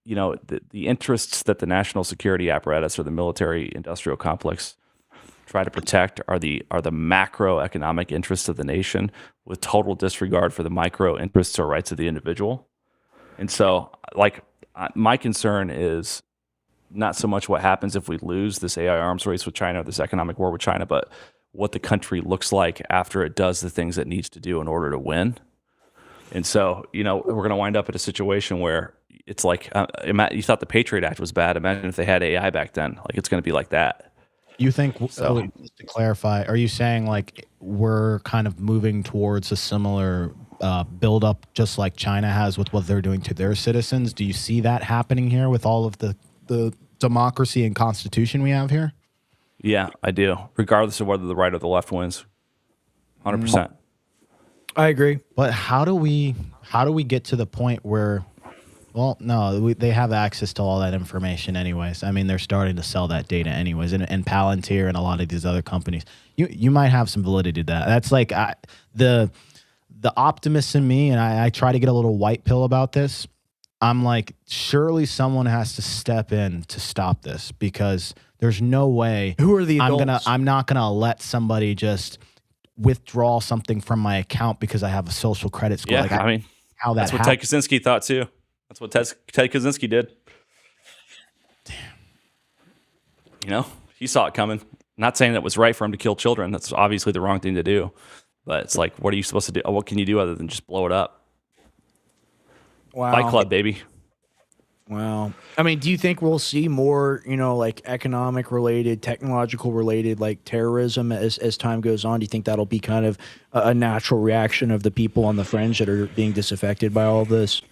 you know, the interests that the national security apparatus or the military industrial complex try to protect are the macroeconomic interests of the nation, with total disregard for the micro interests or rights of the individual. And so, like, my concern is not so much what happens if we lose this AI arms race with China, this economic war with China, but what the country looks like after it does the things it needs to do in order to win. And so, you know, we're going to wind up at a situation where it's like, you thought the Patriot Act was bad. Imagine if they had AI back then. Like, it's going to be like that. You think, so, just to clarify, are you saying like we're kind of moving towards a similar build up just like China has with what they're doing to their citizens? Do you see that happening here with all of the democracy and constitution we have here? Yeah, I do. Regardless of whether the right or the left wins, 100%. I agree. But how do we get to the point where, well, no, they have access to all that information anyways. I mean, they're starting to sell that data anyways, and Palantir and a lot of these other companies. You might have some validity to that. That's like the optimist in me, and I try to get a little white pill about this. I'm like, surely someone has to step in to stop this, because there's no way. Who are the adults? I'm not gonna let somebody just withdraw something from my account because I have a social credit score. Yeah, like, I mean, how that that's what happened. Ted Kaczynski thought too. That's what Ted Kaczynski did. Damn. You know, he saw it coming. Not saying that it was right for him to kill children. That's obviously the wrong thing to do. But it's like, what are you supposed to do? What can you do other than just blow it up? Wow. Fight Club, baby. Wow. I mean, do you think we'll see more, you know, like economic related, technological related, like terrorism as time goes on? Do you think that'll be kind of a natural reaction of the people on the fringe that are being disaffected by all of this?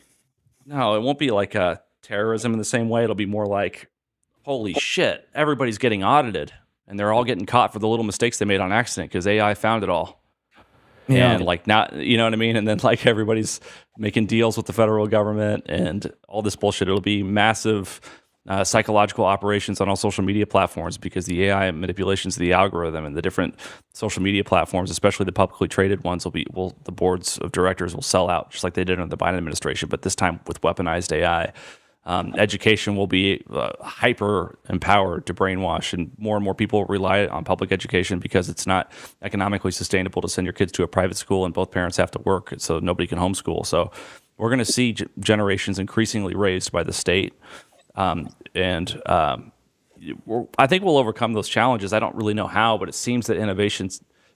No, it won't be like terrorism in the same way. It'll be more like, holy shit, everybody's getting audited, and they're all getting caught for the little mistakes they made on accident because AI found it all. Yeah. And like, not, you know what I mean? And then like everybody's making deals with the federal government and all this bullshit. It'll be massive psychological operations on all social media platforms, because the AI manipulations of the algorithm and the different social media platforms, especially the publicly traded ones, the boards of directors will sell out just like they did under the Biden administration, but this time with weaponized AI. Education will be hyper empowered to brainwash, and more people rely on public education because it's not economically sustainable to send your kids to a private school and both parents have to work, so nobody can homeschool. So we're going to see generations increasingly raised by the state. I think we'll overcome those challenges. I don't really know how, but it seems that innovation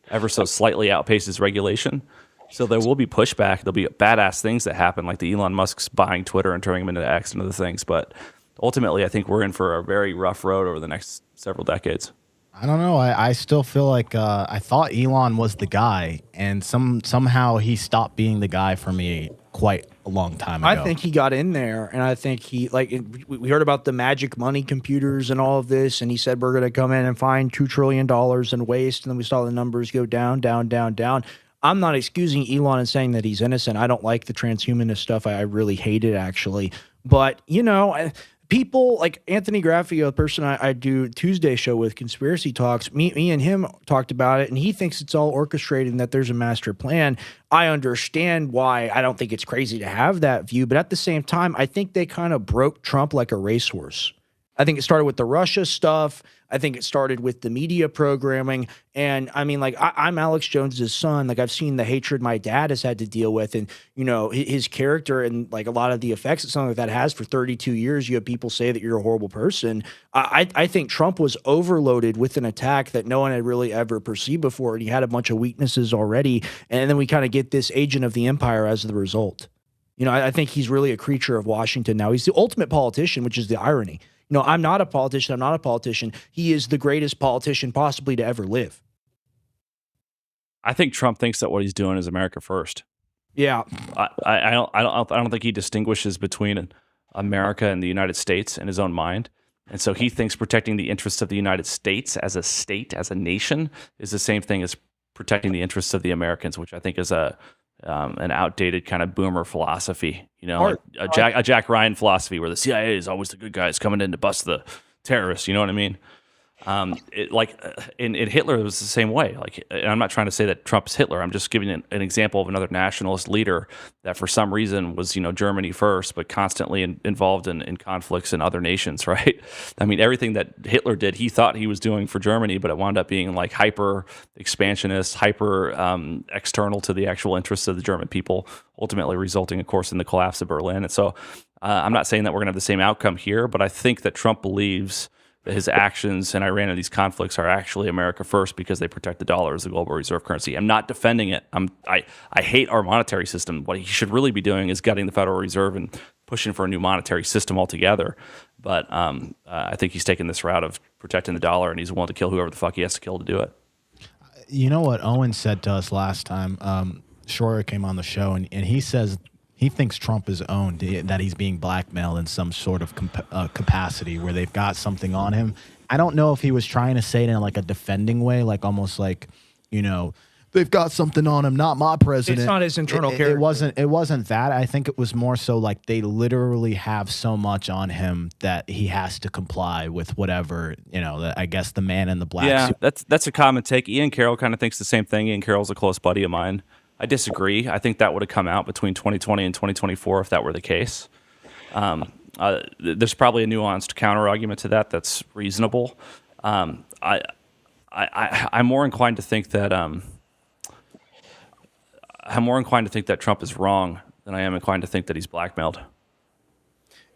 ever so slightly outpaces regulation. So there will be pushback. There'll be badass things that happen, like the Elon Musk's buying Twitter and turning them into X and other things. But ultimately, I think we're in for a very rough road over the next several decades. I don't know. I still feel like I thought Elon was the guy, and somehow he stopped being the guy for me quite a long time ago. I think he got in there, and I think we heard about the magic money computers and all of this, and he said we're going to come in and find $2 trillion in waste, and then we saw the numbers go down, down, down, down. I'm not excusing Elon and saying that he's innocent. I don't like the transhumanist stuff. I really hate it, actually. But, people like Anthony Graffio, the person I do Tuesday show with, Conspiracy Talks, me and him talked about it, and he thinks it's all orchestrated and that there's a master plan. I understand why. I don't think it's crazy to have that view, but at the same time, I think they kind of broke Trump like a racehorse. I think it started with the Russia stuff. I think it started with the media programming. And I mean, I'm Alex Jones's son. Like, I've seen the hatred my dad has had to deal with, and, his character and like a lot of the effects that something like that has for 32 years. You have people say that you're a horrible person. I think Trump was overloaded with an attack that no one had really ever perceived before. And he had a bunch of weaknesses already. And then we kind of get this agent of the empire as the result. I think he's really a creature of Washington now. He's the ultimate politician, which is the irony. I'm not a politician. I'm not a politician. He is the greatest politician possibly to ever live. I think Trump thinks that what he's doing is America first. Yeah. I don't think he distinguishes between America and the United States in his own mind. And so he thinks protecting the interests of the United States as a state, as a nation, is the same thing as protecting the interests of the Americans, which I think is an outdated kind of boomer philosophy, like a Jack Ryan philosophy, where the CIA is always the good guys coming in to bust the terrorists. You know what I mean? In Hitler, it was the same way. And I'm not trying to say that Trump's Hitler. I'm just giving an example of another nationalist leader that, for some reason, was Germany first, but constantly involved in conflicts in other nations. Right? I mean, everything that Hitler did, he thought he was doing for Germany, but it wound up being like hyper expansionist, hyper external to the actual interests of the German people, ultimately resulting, of course, in the collapse of Berlin. And so, I'm not saying that we're going to have the same outcome here, but I think that Trump believes that his actions in Iran and these conflicts are actually America first because they protect the dollar as the global reserve currency. I'm not defending it. I hate our monetary system. What he should really be doing is gutting the Federal Reserve and pushing for a new monetary system altogether. But I think he's taking this route of protecting the dollar, and he's willing to kill whoever the fuck he has to kill to do it. You know what Owen said to us last time? Schroyer came on the show, and he says he thinks Trump is owned, that he's being blackmailed in some sort of capacity where they've got something on him. I don't know if he was trying to say it in like a defending way, like almost like, they've got something on him, not my president. It's not his internal character. It wasn't that. I think it was more so like they literally have so much on him that he has to comply with whatever, I guess the man in the black suit. That's a common take. Ian Carroll kind of thinks the same thing. Ian Carroll's a close buddy of mine. I disagree. I think that would have come out between 2020 and 2024 if that were the case. There's probably a nuanced counter argument to that that's reasonable. I'm more inclined to think that Trump is wrong than I am inclined to think that he's blackmailed.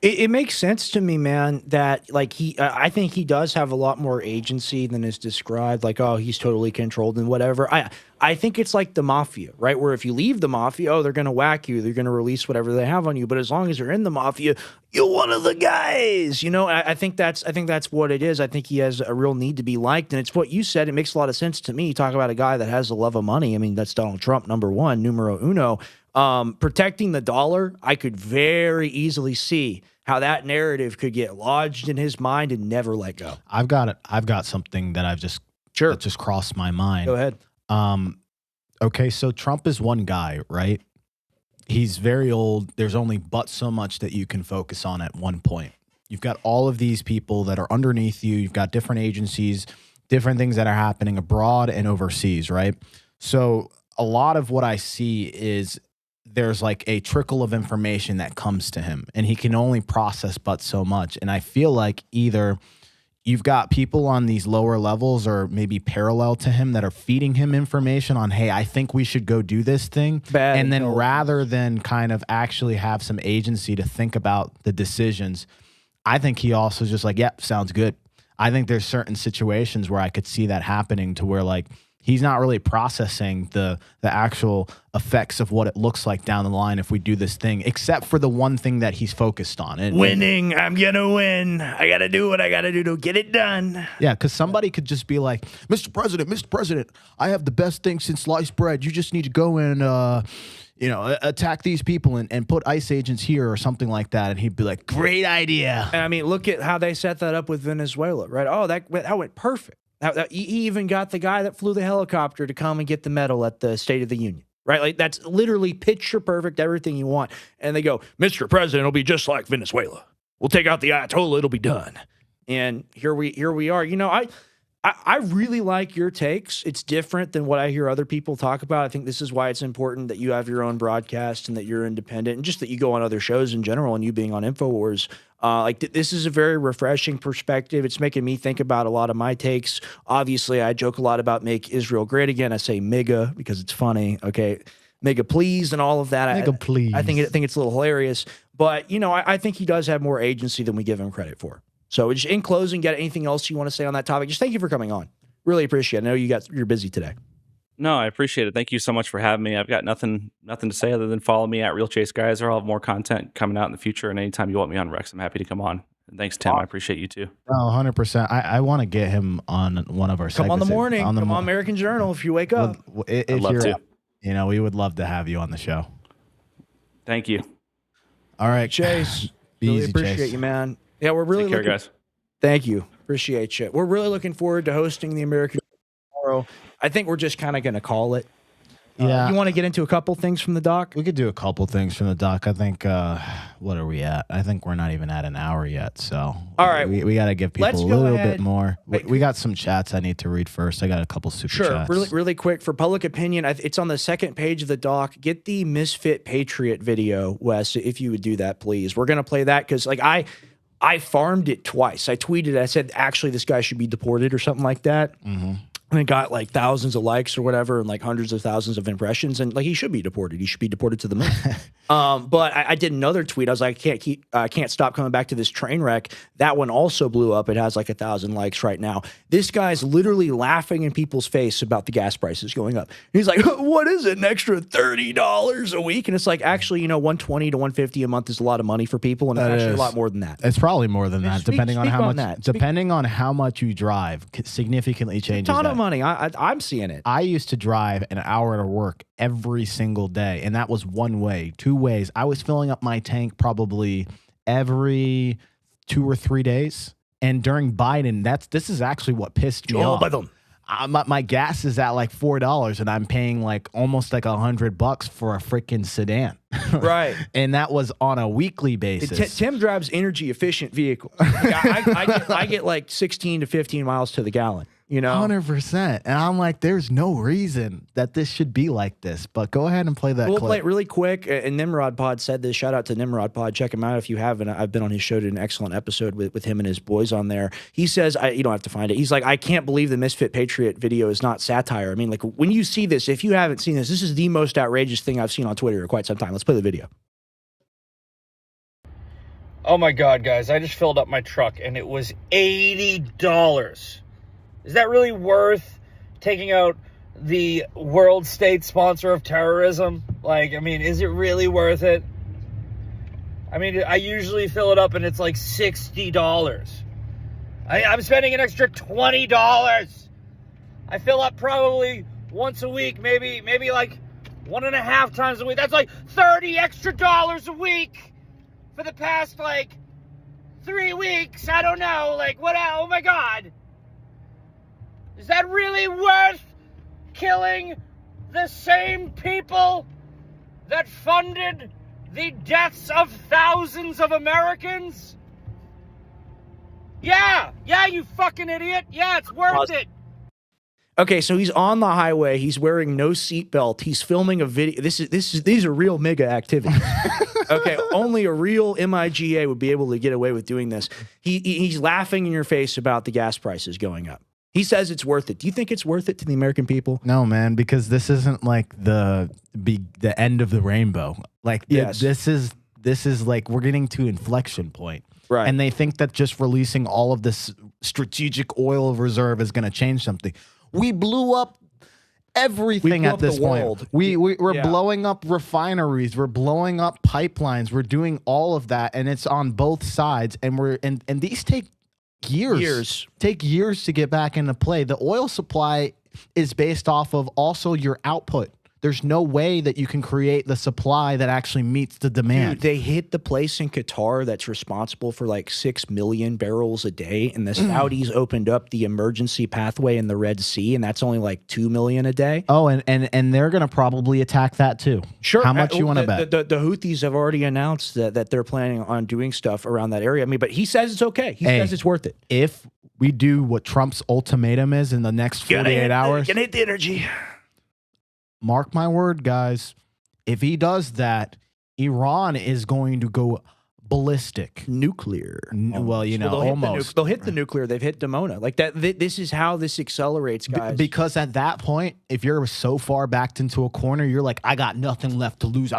It makes sense to me, man, that I think he does have a lot more agency than is described. Like, oh, he's totally controlled and whatever. I think it's like the mafia, right? Where if you leave the mafia, they're going to whack you. They're going to release whatever they have on you. But as long as you're in the mafia, you're one of the guys. I think that's what it is. I think he has a real need to be liked. And it's what you said. It makes a lot of sense to me. You talk about a guy that has a love of money. I mean, that's Donald Trump, number one, numero uno. Protecting the dollar, I could very easily see how that narrative could get lodged in his mind and never let go. I've got something that that just crossed my mind. Go ahead. Okay, so Trump is one guy, right? He's very old. There's only but so much that you can focus on at one point. You've got all of these people that are underneath you. You've got different agencies, different things that are happening abroad and overseas, right? So a lot of what I see is there's like a trickle of information that comes to him, and he can only process but so much. And I feel like either you've got people on these lower levels or maybe parallel to him that are feeding him information on, hey, I think we should go do this thing. And then rather than kind of actually have some agency to think about the decisions, I think he also just like, yep, sounds good. I think there's certain situations where I could see that happening to where like he's not really processing the actual effects of what it looks like down the line if we do this thing, except for the one thing that he's focused on. And winning. I'm going to win. I got to do what I got to do to get it done. Yeah, because somebody could just be like, Mr. President, I have the best thing since sliced bread. You just need to go and, attack these people and put ICE agents here or something like that. And he'd be like, great idea. And I mean, look at how they set that up with Venezuela, right? Oh, that went perfect. He even got the guy that flew the helicopter to come and get the medal at the State of the Union, right? Like that's literally picture perfect, everything you want. And they go, Mr. President, it'll be just like Venezuela. We'll take out the Ayatollah, it'll be done. And here we are. You know, I really like your takes. It's different than what I hear other people talk about. I think this is why it's important that you have your own broadcast and that you're independent and just that you go on other shows in general and you being on InfoWars. This is a very refreshing perspective. It's making me think about a lot of my takes. Obviously, I joke a lot about make Israel great again. I say MIGA because it's funny. Okay. MIGA please and all of that. MIGA please. I think it's a little hilarious. But, you know, I think he does have more agency than we give him credit for. So just in closing, got anything else you want to say on that topic? Just thank you for coming on. Really appreciate it. I know you're busy today. No, I appreciate it. Thank you so much for having me. I've got nothing to say other than follow me at Real Chase Geiser. I'll have more content coming out in the future. And anytime you want me on, Rex, I'm happy to come on. And thanks, Tim. I appreciate you too. Oh, 100%. I want to get him on one of our segments. Come on the morning. Come on American Journal if you wake up. I'd love to. You know, we would love to have you on the show. Thank you. All right, Chase. Really appreciate you, man. Yeah, we're really Take care, guys. Thank you. Appreciate you. We're really looking forward to hosting the American tomorrow. I think we're just kind of going to call it. Yeah. You want to get into a couple things from the doc? We could do a couple things from the doc. I think, what are we at? I think we're not even at an hour yet. So all right, we got to give people a little bit more. We got some chats I need to read first. I got a couple super chats. Sure, really quick for public opinion. It's on the second page of the doc. Get the Misfit Patriot video, Wes, if you would do that, please. We're going to play that because like I farmed it twice. I tweeted, I said, actually, this guy should be deported or something like that. Mm-hmm. And it got like thousands of likes or whatever and like hundreds of thousands of impressions. And like, he should be deported. He should be deported to the moon. But I did another tweet. I was like, I can't stop coming back to this train wreck. That one also blew up. It has like 1,000 likes right now. This guy's literally laughing in people's face about the gas prices going up. He's like, what is it? An extra $30 a week? And it's like, actually, you know, $120 to $150 a month is a lot of money for people. And it's actually a lot more than that. It's probably more than that, depending on how much you drive, significantly changes a ton of money. I'm seeing it. I used to drive an hour to work every single day, and that was one way. 2 ways. I was filling up my tank probably every 2 or 3 days. And during Biden, this is actually what pissed me off. My gas is at like $4, and I'm paying like almost like $100 for a freaking sedan. Right. And that was on a weekly basis. Tim drives energy efficient vehicles. I get like 16 to 15 miles to the gallon. You know, 100%. And I'm like, there's no reason that this should be like this. But go ahead and play that. We'll play it really quick. And Nimrod Pod said this. Shout out to Nimrod Pod. Check him out if you haven't. I've been on his show, did an excellent episode with him and his boys on there. He says, you don't have to find it. He's like, I can't believe the Misfit Patriot video is not satire. I mean, like when you see this, if you haven't seen this, this is the most outrageous thing I've seen on Twitter in quite some time. Let's play the video. Oh my God, guys, I just filled up my truck and it was $80. Is that really worth taking out the world state sponsor of terrorism? Like, I mean, is it really worth it? I mean, I usually fill it up and it's like $60. I'm spending an extra $20. I fill up probably once a week, maybe like 1.5 times a week. That's like $30 extra a week for the past like 3 weeks. I don't know, like what? Oh my God. Is that really worth killing the same people that funded the deaths of thousands of Americans? Yeah, you fucking idiot. Yeah, it's worth it. Okay, so he's on the highway. He's wearing no seatbelt. He's filming a video. These are real MIGA activities. Okay, only a real MIGA would be able to get away with doing this. He's laughing in your face about the gas prices going up. He says it's worth it. Do you think it's worth it to the American people? No, man, because this isn't like the end of the rainbow. Like this is like we're getting to inflection point. Right. And they think that just releasing all of this strategic oil reserve is going to change something. We blew up everything at this point. We're blowing up refineries. We're blowing up pipelines. We're doing all of that, and it's on both sides. And these take years. Take years to get back into play. The oil supply is based off of also your output. There's no way that you can create the supply that actually meets the demand. Dude, they hit the place in Qatar that's responsible for like 6 million barrels a day, and the Saudis opened up the emergency pathway in the Red Sea, and that's only like 2 million a day. Oh, and they're going to probably attack that too. Sure. How much you want to bet? The Houthis have already announced that they're planning on doing stuff around that area. I mean, but he says it's okay. He says it's worth it. If we do what Trump's ultimatum is in the next 48 hours. Gonna hit the energy. Mark my word, guys. If he does that, Iran is going to go ballistic. Nuclear. Well, you know, almost. They'll hit the nuclear. They've hit Dimona. Like that. This is how this accelerates, guys. Because at that point, if you're so far backed into a corner, you're like, I got nothing left to lose.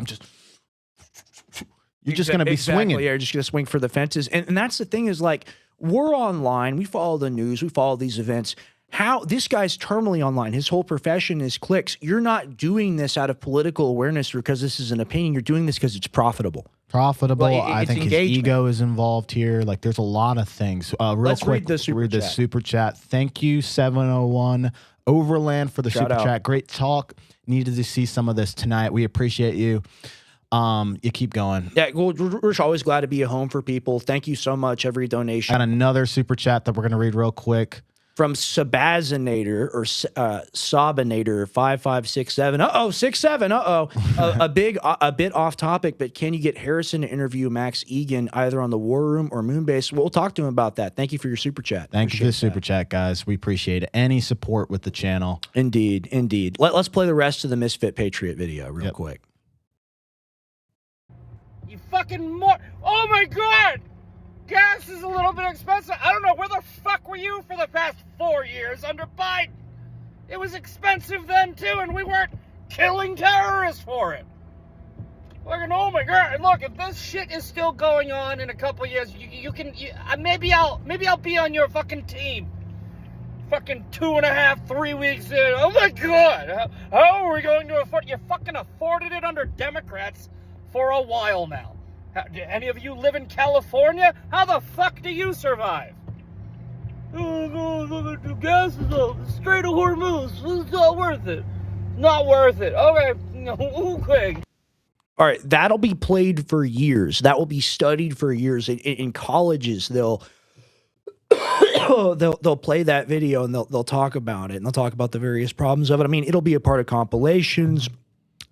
You're just going to be swinging. Yeah, you're just going to swing for the fences. And that's the thing is, like, we're online. We follow the news. We follow these events. How this guy's terminally online. His whole profession is clicks. You're not doing this out of political awareness or because this is an opinion. You're doing this because it's profitable. Well, I think his ego is involved here. Like, there's a lot of things. Let's quick, read the super chat. Thank you, 701 Overland, for the super chat. Great talk. Needed to see some of this tonight. We appreciate you. You keep going. Yeah, well, we're always glad to be a home for people. Thank you so much. Every donation. Got another super chat that we're going to read real quick. From Sabazinator or Sabinator 5567. 67. A bit off topic, but can you get Harrison to interview Max Egan either on the War Room or Moonbase? We'll talk to him about that. Thank you for your super chat. Thank you for the super chat, guys. We appreciate it. Any support with the channel. Indeed. Let's play the rest of the Misfit Patriot video real quick. You fucking oh my God! Gas is a little bit expensive. I don't know, where the fuck were you for the past 4 years under Biden? It was expensive then too, and we weren't killing terrorists for it. Fucking, oh my God! Look, if this shit is still going on in a couple years, maybe I'll be on your fucking team. Fucking 2.5, 3 weeks in. Oh my God! How are we going to afford? You fucking afforded it under Democrats for a while now. Do any of you live in California? How the fuck do you survive? The gas is up. Straight to Hormuz. It's not worth it. Not worth it. Okay. Okay. All right. That'll be played for years. That will be studied for years. In colleges, they'll play that video and they'll talk about it and they'll talk about the various problems of it. I mean, it'll be a part of compilations.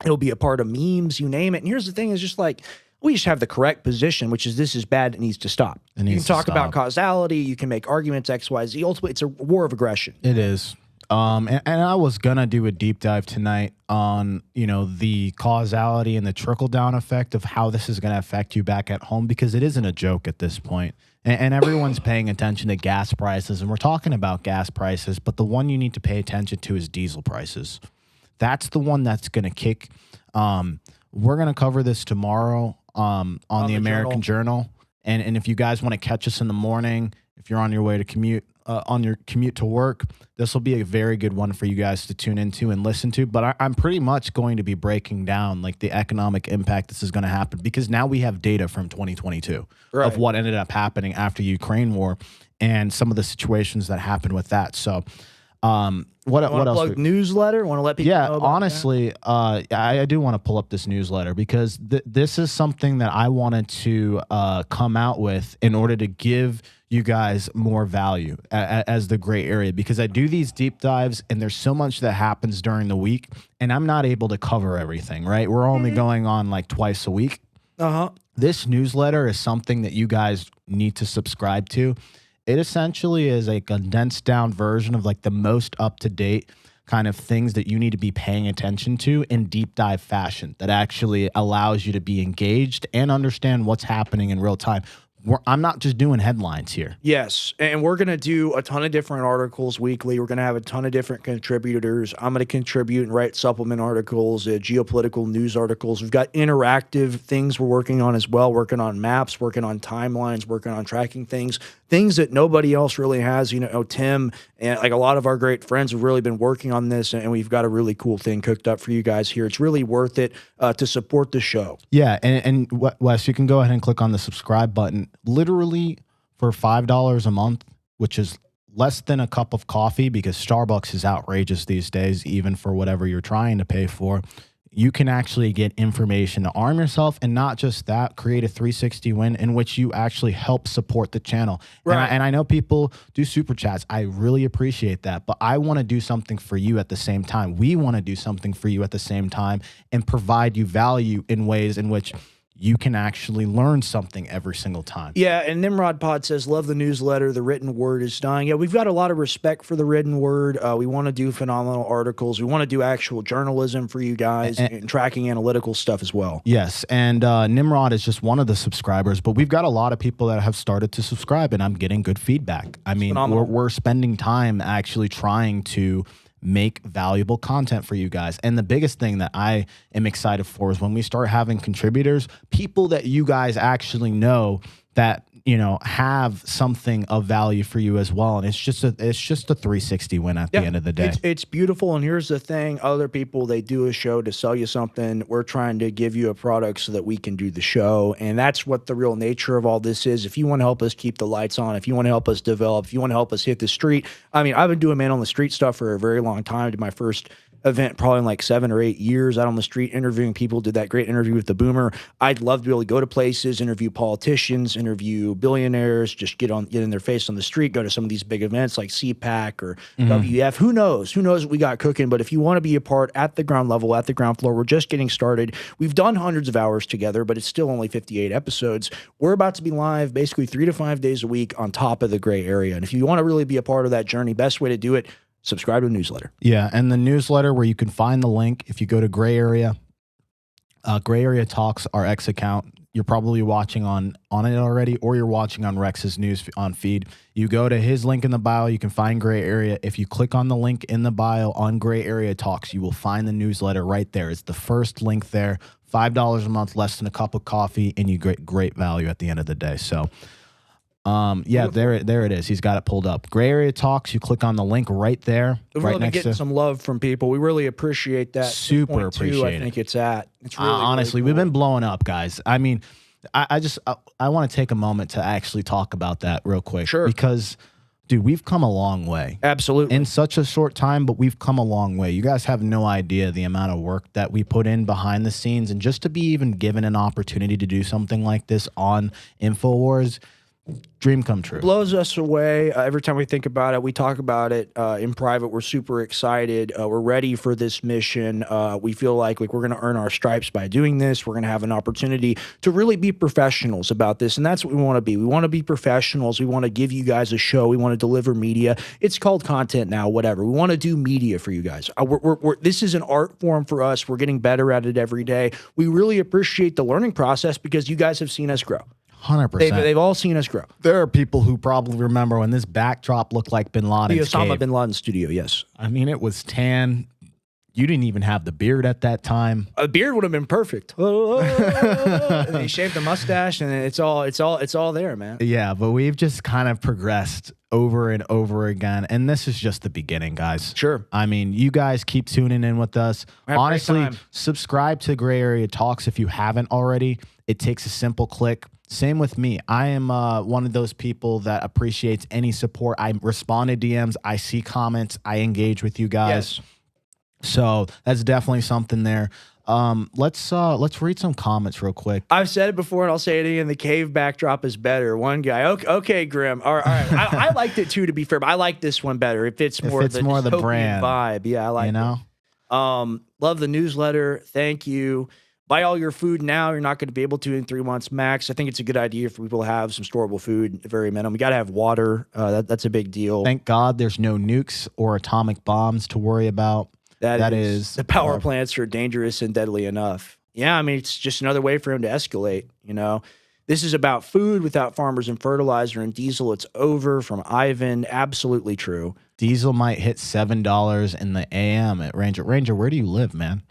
It'll be a part of memes, you name it. And here's the thing is just like, we just have the correct position, which is this is bad. It needs to stop. You can talk about causality. You can make arguments X, Y, Z. Ultimately, it's a war of aggression. It is. And I was going to do a deep dive tonight on, the causality and the trickle-down effect of how this is going to affect you back at home, because it isn't a joke at this point. And everyone's paying attention to gas prices, and we're talking about gas prices, but the one you need to pay attention to is diesel prices. That's the one that's going to kick. We're going to cover this tomorrow on the American Journal. And if you guys want to catch us in the morning, if you're on your way to commute, on your commute to work, this will be a very good one for you guys to tune into and listen to. But I'm pretty much going to be breaking down like the economic impact this is going to happen, because now we have data from 2022 of what ended up happening after the Ukraine war and some of the situations that happened with that. So what else? Plug newsletter? Want to let people know about honestly, I do want to pull up this newsletter because this is something that I wanted to come out with in order to give you guys more value as the gray area, because I do these deep dives and there's so much that happens during the week and I'm not able to cover everything, right? We're only going on like twice a week. This newsletter is something that you guys need to subscribe to. It essentially is a condensed down version of like the most up to date kind of things that you need to be paying attention to in deep dive fashion that actually allows you to be engaged and understand what's happening in real time. I'm not just doing headlines here. Yes, and we're going to do a ton of different articles weekly. We're going to have a ton of different contributors. I'm going to contribute and write supplement articles, geopolitical news articles. We've got interactive things we're working on as well, working on maps, working on timelines, working on tracking things that nobody else really has. You know, Tim and like a lot of our great friends have really been working on this, and we've got a really cool thing cooked up for you guys here. It's really worth it to support the show. Yeah, and Wes, you can go ahead and click on the subscribe button. Literally for $5 a month, which is less than a cup of coffee because Starbucks is outrageous these days, even for whatever you're trying to pay for. You can actually get information to arm yourself, and not just that, create a 360 win in which you actually help support the channel. Right. And I know people do super chats. I really appreciate that, but I want to do something for you at the same time. We want to do something for you at the same time and provide you value in ways in which you can actually learn something every single time. Yeah, and Nimrod Pod says, love the newsletter. The written word is dying. Yeah, we've got a lot of respect for the written word. We want to do phenomenal articles. We want to do actual journalism for you guys and tracking analytical stuff as well. Yes, and Nimrod is just one of the subscribers, but we've got a lot of people that have started to subscribe, and I'm getting good feedback. I mean, we're spending time actually trying to make valuable content for you guys. And the biggest thing that I am excited for is when we start having contributors, people that you guys actually know that, you know, have something of value for you as well. And it's just a 360 win at the end of the day. It's beautiful. And here's the thing. Other people, they do a show to sell you something. We're trying to give you a product so that we can do the show. And that's what the real nature of all this is. If you want to help us keep the lights on, if you want to help us develop, if you want to help us hit the street. I mean, I've been doing man on the street stuff for a very long time. I did my first event probably in like 7 or 8 years out on the street interviewing people. Did that great interview with the Boomer. I'd love to be able to go to places, interview politicians, interview billionaires, just get in their face on the street, go to some of these big events like CPAC or WF. Who knows what we got cooking. But if you want to be a part at the ground level, at the ground floor, we're just getting started. We've done hundreds of hours together, but it's still only 58 episodes. We're about to be live basically 3 to 5 days a week on top of the gray area. And if you want to really be a part of that journey, best way to do it, subscribe to the newsletter. Yeah, and the newsletter where you can find the link, if you go to Gray Area Talks, our X account, you're probably watching on it already, or you're watching on Rex's news on feed. You go to his link in the bio, you can find Gray Area. If you click on the link in the bio on Gray Area Talks, you will find the newsletter right there. It's the first link there. $5 a month, less than a cup of coffee, and you get great value at the end of the day. So yeah, there it is. He's got it pulled up. Gray Area Talks. You click on the link right there. We've really been getting some love from people. We really appreciate that. Super appreciate it. I think it's at. It's really honestly, really cool. We've been blowing up, guys. I mean, I want to take a moment to actually talk about that real quick. Sure. Because, dude, we've come a long way. Absolutely. In such a short time, but we've come a long way. You guys have no idea the amount of work that we put in behind the scenes, and just to be even given an opportunity to do something like this on InfoWars. Dream come true. It blows us away every time we think about it. We talk about it in private. We're super excited. We're ready for this mission. We feel like we're going to earn our stripes by doing this. We're going to have an opportunity to really be professionals about this, and that's what we want to be. We want to be professionals. We want to give you guys a show. We want to deliver media. It's called content now, whatever. We want to do media for you guys. This is an art form for us. We're getting better at it every day. We really appreciate the learning process because you guys have seen us grow. 100%. They've all seen us grow. There are people who probably remember when this backdrop looked like Bin Laden's the Osama cave. Bin Laden studio, yes. I mean, it was tan. You didn't even have the beard at that time. A beard would have been perfect. And they shaved the mustache, and it's all there, man. Yeah, but we've just kind of progressed over and over again, and this is just the beginning, guys. Sure. I mean, you guys keep tuning in with us. Honestly, subscribe to Gray Area Talks if you haven't already. It takes a simple click. Same with me. I am one of those people that appreciates any support. I respond to DMs. I see comments. I engage with you guys. Yes. So that's definitely something there. Let's read some comments real quick. I've said it before, and I'll say it again. The cave backdrop is better. One guy, okay, Grim. All right. I liked it too, to be fair, but I like this one better. It fits more the brand vibe. Yeah, I like it. Love the newsletter. Thank you. buy all your food now. You're not going to be able to in 3 months max. I think it's a good idea for people to have some storable food at the very minimum. You got to have water. That's a big deal. Thank God there's no nukes or atomic bombs to worry about. That is the power plants are dangerous and deadly enough. Yeah, I mean, it's just another way for him to escalate, you know. This is about food. Without farmers and fertilizer and diesel, it's over. From Ivan, absolutely true. Diesel might hit $7 in the AM at Ranger. Ranger, where do you live, man?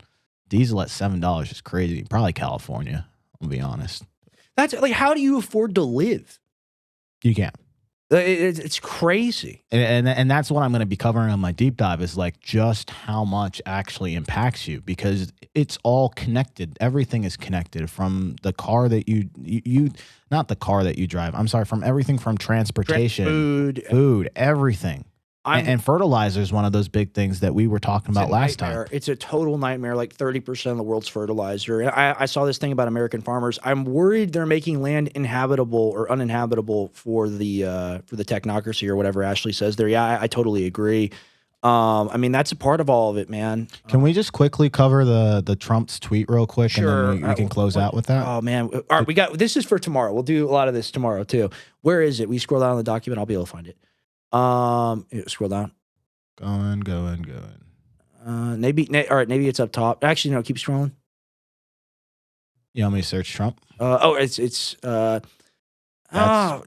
Diesel at $7 is crazy. Probably California, I'll be honest. That's like, how do you afford to live? You can't. It's crazy. And that's what I'm going to be covering on my deep dive is like just how much actually impacts you, because it's all connected. Everything is connected, from the car that you not the car that you drive. I'm sorry, from everything from transportation, food, everything. And fertilizer is one of those big things that we were talking about last time. It's a total nightmare, like 30% of the world's fertilizer. And I saw this thing about American farmers. I'm worried they're making land inhabitable or uninhabitable for the technocracy or whatever Ashley says there. Yeah, I totally agree. I mean, that's a part of all of it, man. Can we just quickly cover the Trump's tweet real quick, sure, and then we can close out with that? Oh, man. All right, this is for tomorrow. We'll do a lot of this tomorrow, too. Where is it? We scroll down on the document. I'll be able to find it. Scroll down. Going. All right, maybe it's up top. Actually, no, keep scrolling. You want me to search Trump? Oh,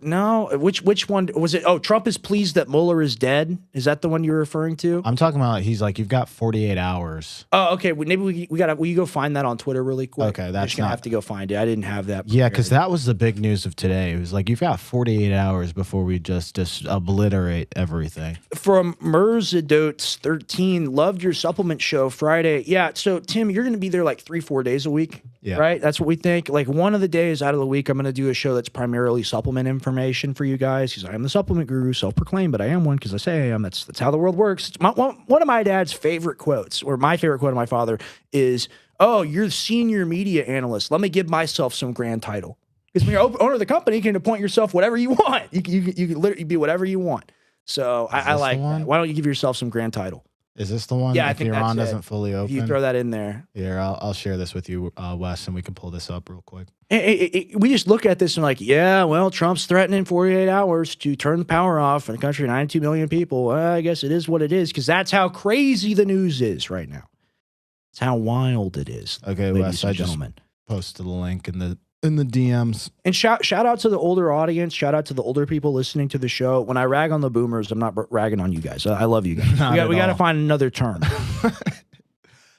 no. Which one was it? Oh, Trump is pleased that Mueller is dead. Is that the one you're referring to? I'm talking about, he's like, you've got 48 hours. Oh, okay. Maybe will you go find that on Twitter really quick? Okay, that's going to have to go find it. I didn't have that prepared. Yeah, because that was the big news of today. It was like, you've got 48 hours before we just obliterate everything. From Merzadotes 13, loved your supplement show Friday. Yeah, so Tim, you're going to be there like 3-4 days a week. Yeah. Right? That's what we think. Like one of the days out of the week, I'm going to do a show that's primarily supplement information for you guys, because I am the supplement guru, self-proclaimed, but I am one because I say I am. That's how the world works. It's one of my dad's favorite quotes, or my favorite quote of my father is, "Oh, you're the senior media analyst. Let me give myself some grand title." Because when you're owner of the company, you can appoint yourself whatever you want. You can literally be whatever you want. So I like that. Why don't you give yourself some grand title? Is this the one? Yeah, I if think Iran that's doesn't fully open. You throw that in there. Here, I'll share this with you, Wes, and we can pull this up real quick. We just look at this and like, yeah, well, Trump's threatening 48 hours to turn the power off in a country of 92 million people. Well, I guess it is what it is, because that's how crazy the news is right now. It's how wild it is. Okay, Wes, I just posted the link in the DMs. And shout out to the older audience. Shout out to the older people listening to the show. When I rag on the boomers, I'm not ragging on you guys. I love you guys. We got to find another term.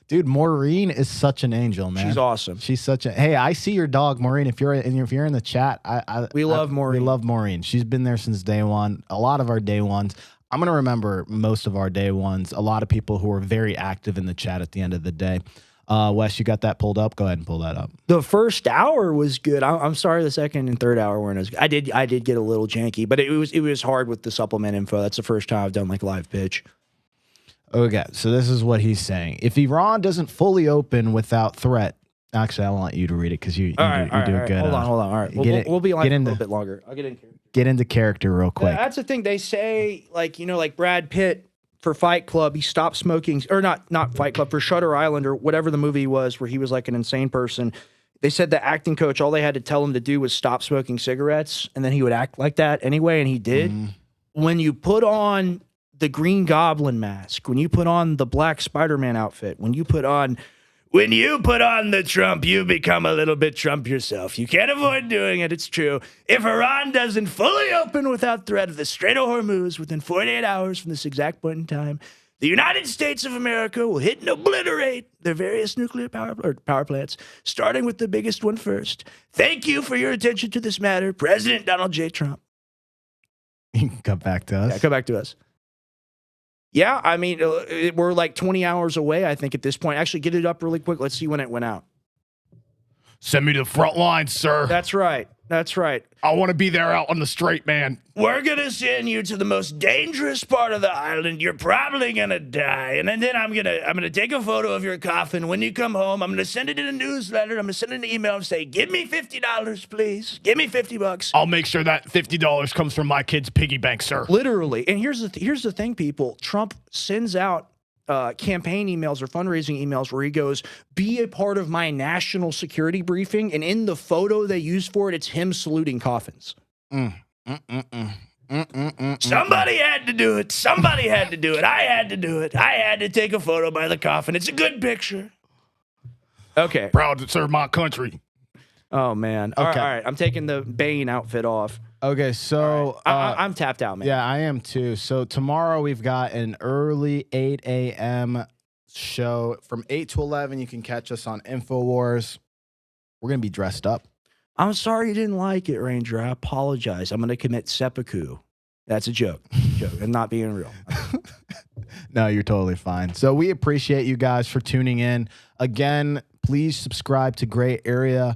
Dude, Maureen is such an angel, man. She's awesome. She's such a. Hey, I see your dog, Maureen. If you're in the chat, we love Maureen. We love Maureen. She's been there since day one. A lot of our day ones. I'm gonna remember most of our day ones. A lot of people who are very active in the chat at the end of the day. Wes, you got that pulled up? Go ahead and pull that up. The first hour was good. I'm sorry, the second and third hour weren't as good. I did get a little janky, but it was hard with the supplement info. That's the first time I've done like live pitch. Okay, so this is what he's saying. If Iran doesn't fully open without threat, actually, I want you to read it because you do good. Hold on. All right, we'll be on a little bit longer. I'll get in character. Get into character real quick. That's the thing they say, like Brad Pitt. For Fight Club, he stopped smoking, or not Fight Club, for Shutter Island or whatever the movie was where he was like an insane person. They said the acting coach, all they had to tell him to do was stop smoking cigarettes, and then he would act like that anyway, and he did. When you put on the Green Goblin mask, when you put on the Black Spider-Man outfit, when you put on the Trump, you become a little bit Trump yourself. You can't avoid doing it. It's true. If Iran doesn't fully open without threat of the Strait of Hormuz within 48 hours from this exact point in time, the United States of America will hit and obliterate their various nuclear power plants, starting with the biggest one first. Thank you for your attention to this matter, President Donald J. Trump. You can come back to us. Yeah, come back to us. Yeah, I mean, we're like 20 hours away, I think, at this point. Actually, get it up really quick. Let's see when it went out. Send me to the front line, sir. That's right. That's right. I want to be there out on the straight, man. We're going to send you to the most dangerous part of the island. You're probably going to die. And then I'm going to take a photo of your coffin. When you come home, I'm going to send it in a newsletter. I'm going to send an email and say, give me $50, please. Give me $50. I'll make sure that $50 comes from my kid's piggy bank, sir. Literally. And here's the thing, people. Trump sends out campaign emails or fundraising emails where he goes, be a part of my national security briefing. And in the photo they use for it, it's him saluting coffins. Somebody had to do it. Somebody had to do it. I had to do it. I had to take a photo by the coffin. It's a good picture. Okay. Proud to serve my country. Oh, man. Okay. All right. I'm taking the Bane outfit off. Okay, so I'm tapped out, man. Yeah, I am too. So tomorrow we've got an early 8 a.m. show from 8 to 11. You can catch us on InfoWars. We're going to be dressed up. I'm sorry you didn't like it, Ranger. I apologize. I'm going to commit seppuku. That's a joke. I'm not being real. No, you're totally fine. So we appreciate you guys for tuning in. Again, please subscribe to Gray Area.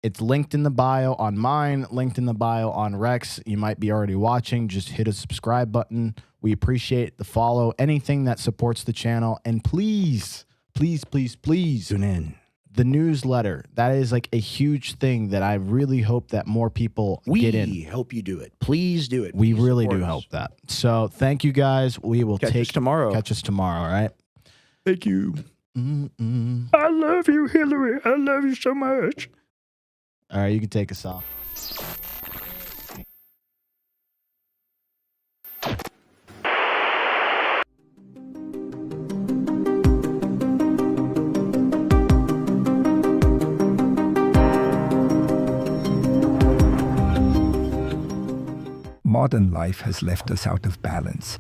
It's linked in the bio on mine, linked in the bio on Rex. You might be already watching. Just hit a subscribe button. We appreciate the follow, anything that supports the channel. And please, please, please, please Tune in. The newsletter. That is like a huge thing that I really hope that more people get in. We hope you do it. Please do it. We Please really support do us. hope that. So thank you guys. We will Catch us tomorrow. Catch us tomorrow, all right? Thank you. I love you, Hillary. I love you so much. All right, you can take us off. Modern life has left us out of balance.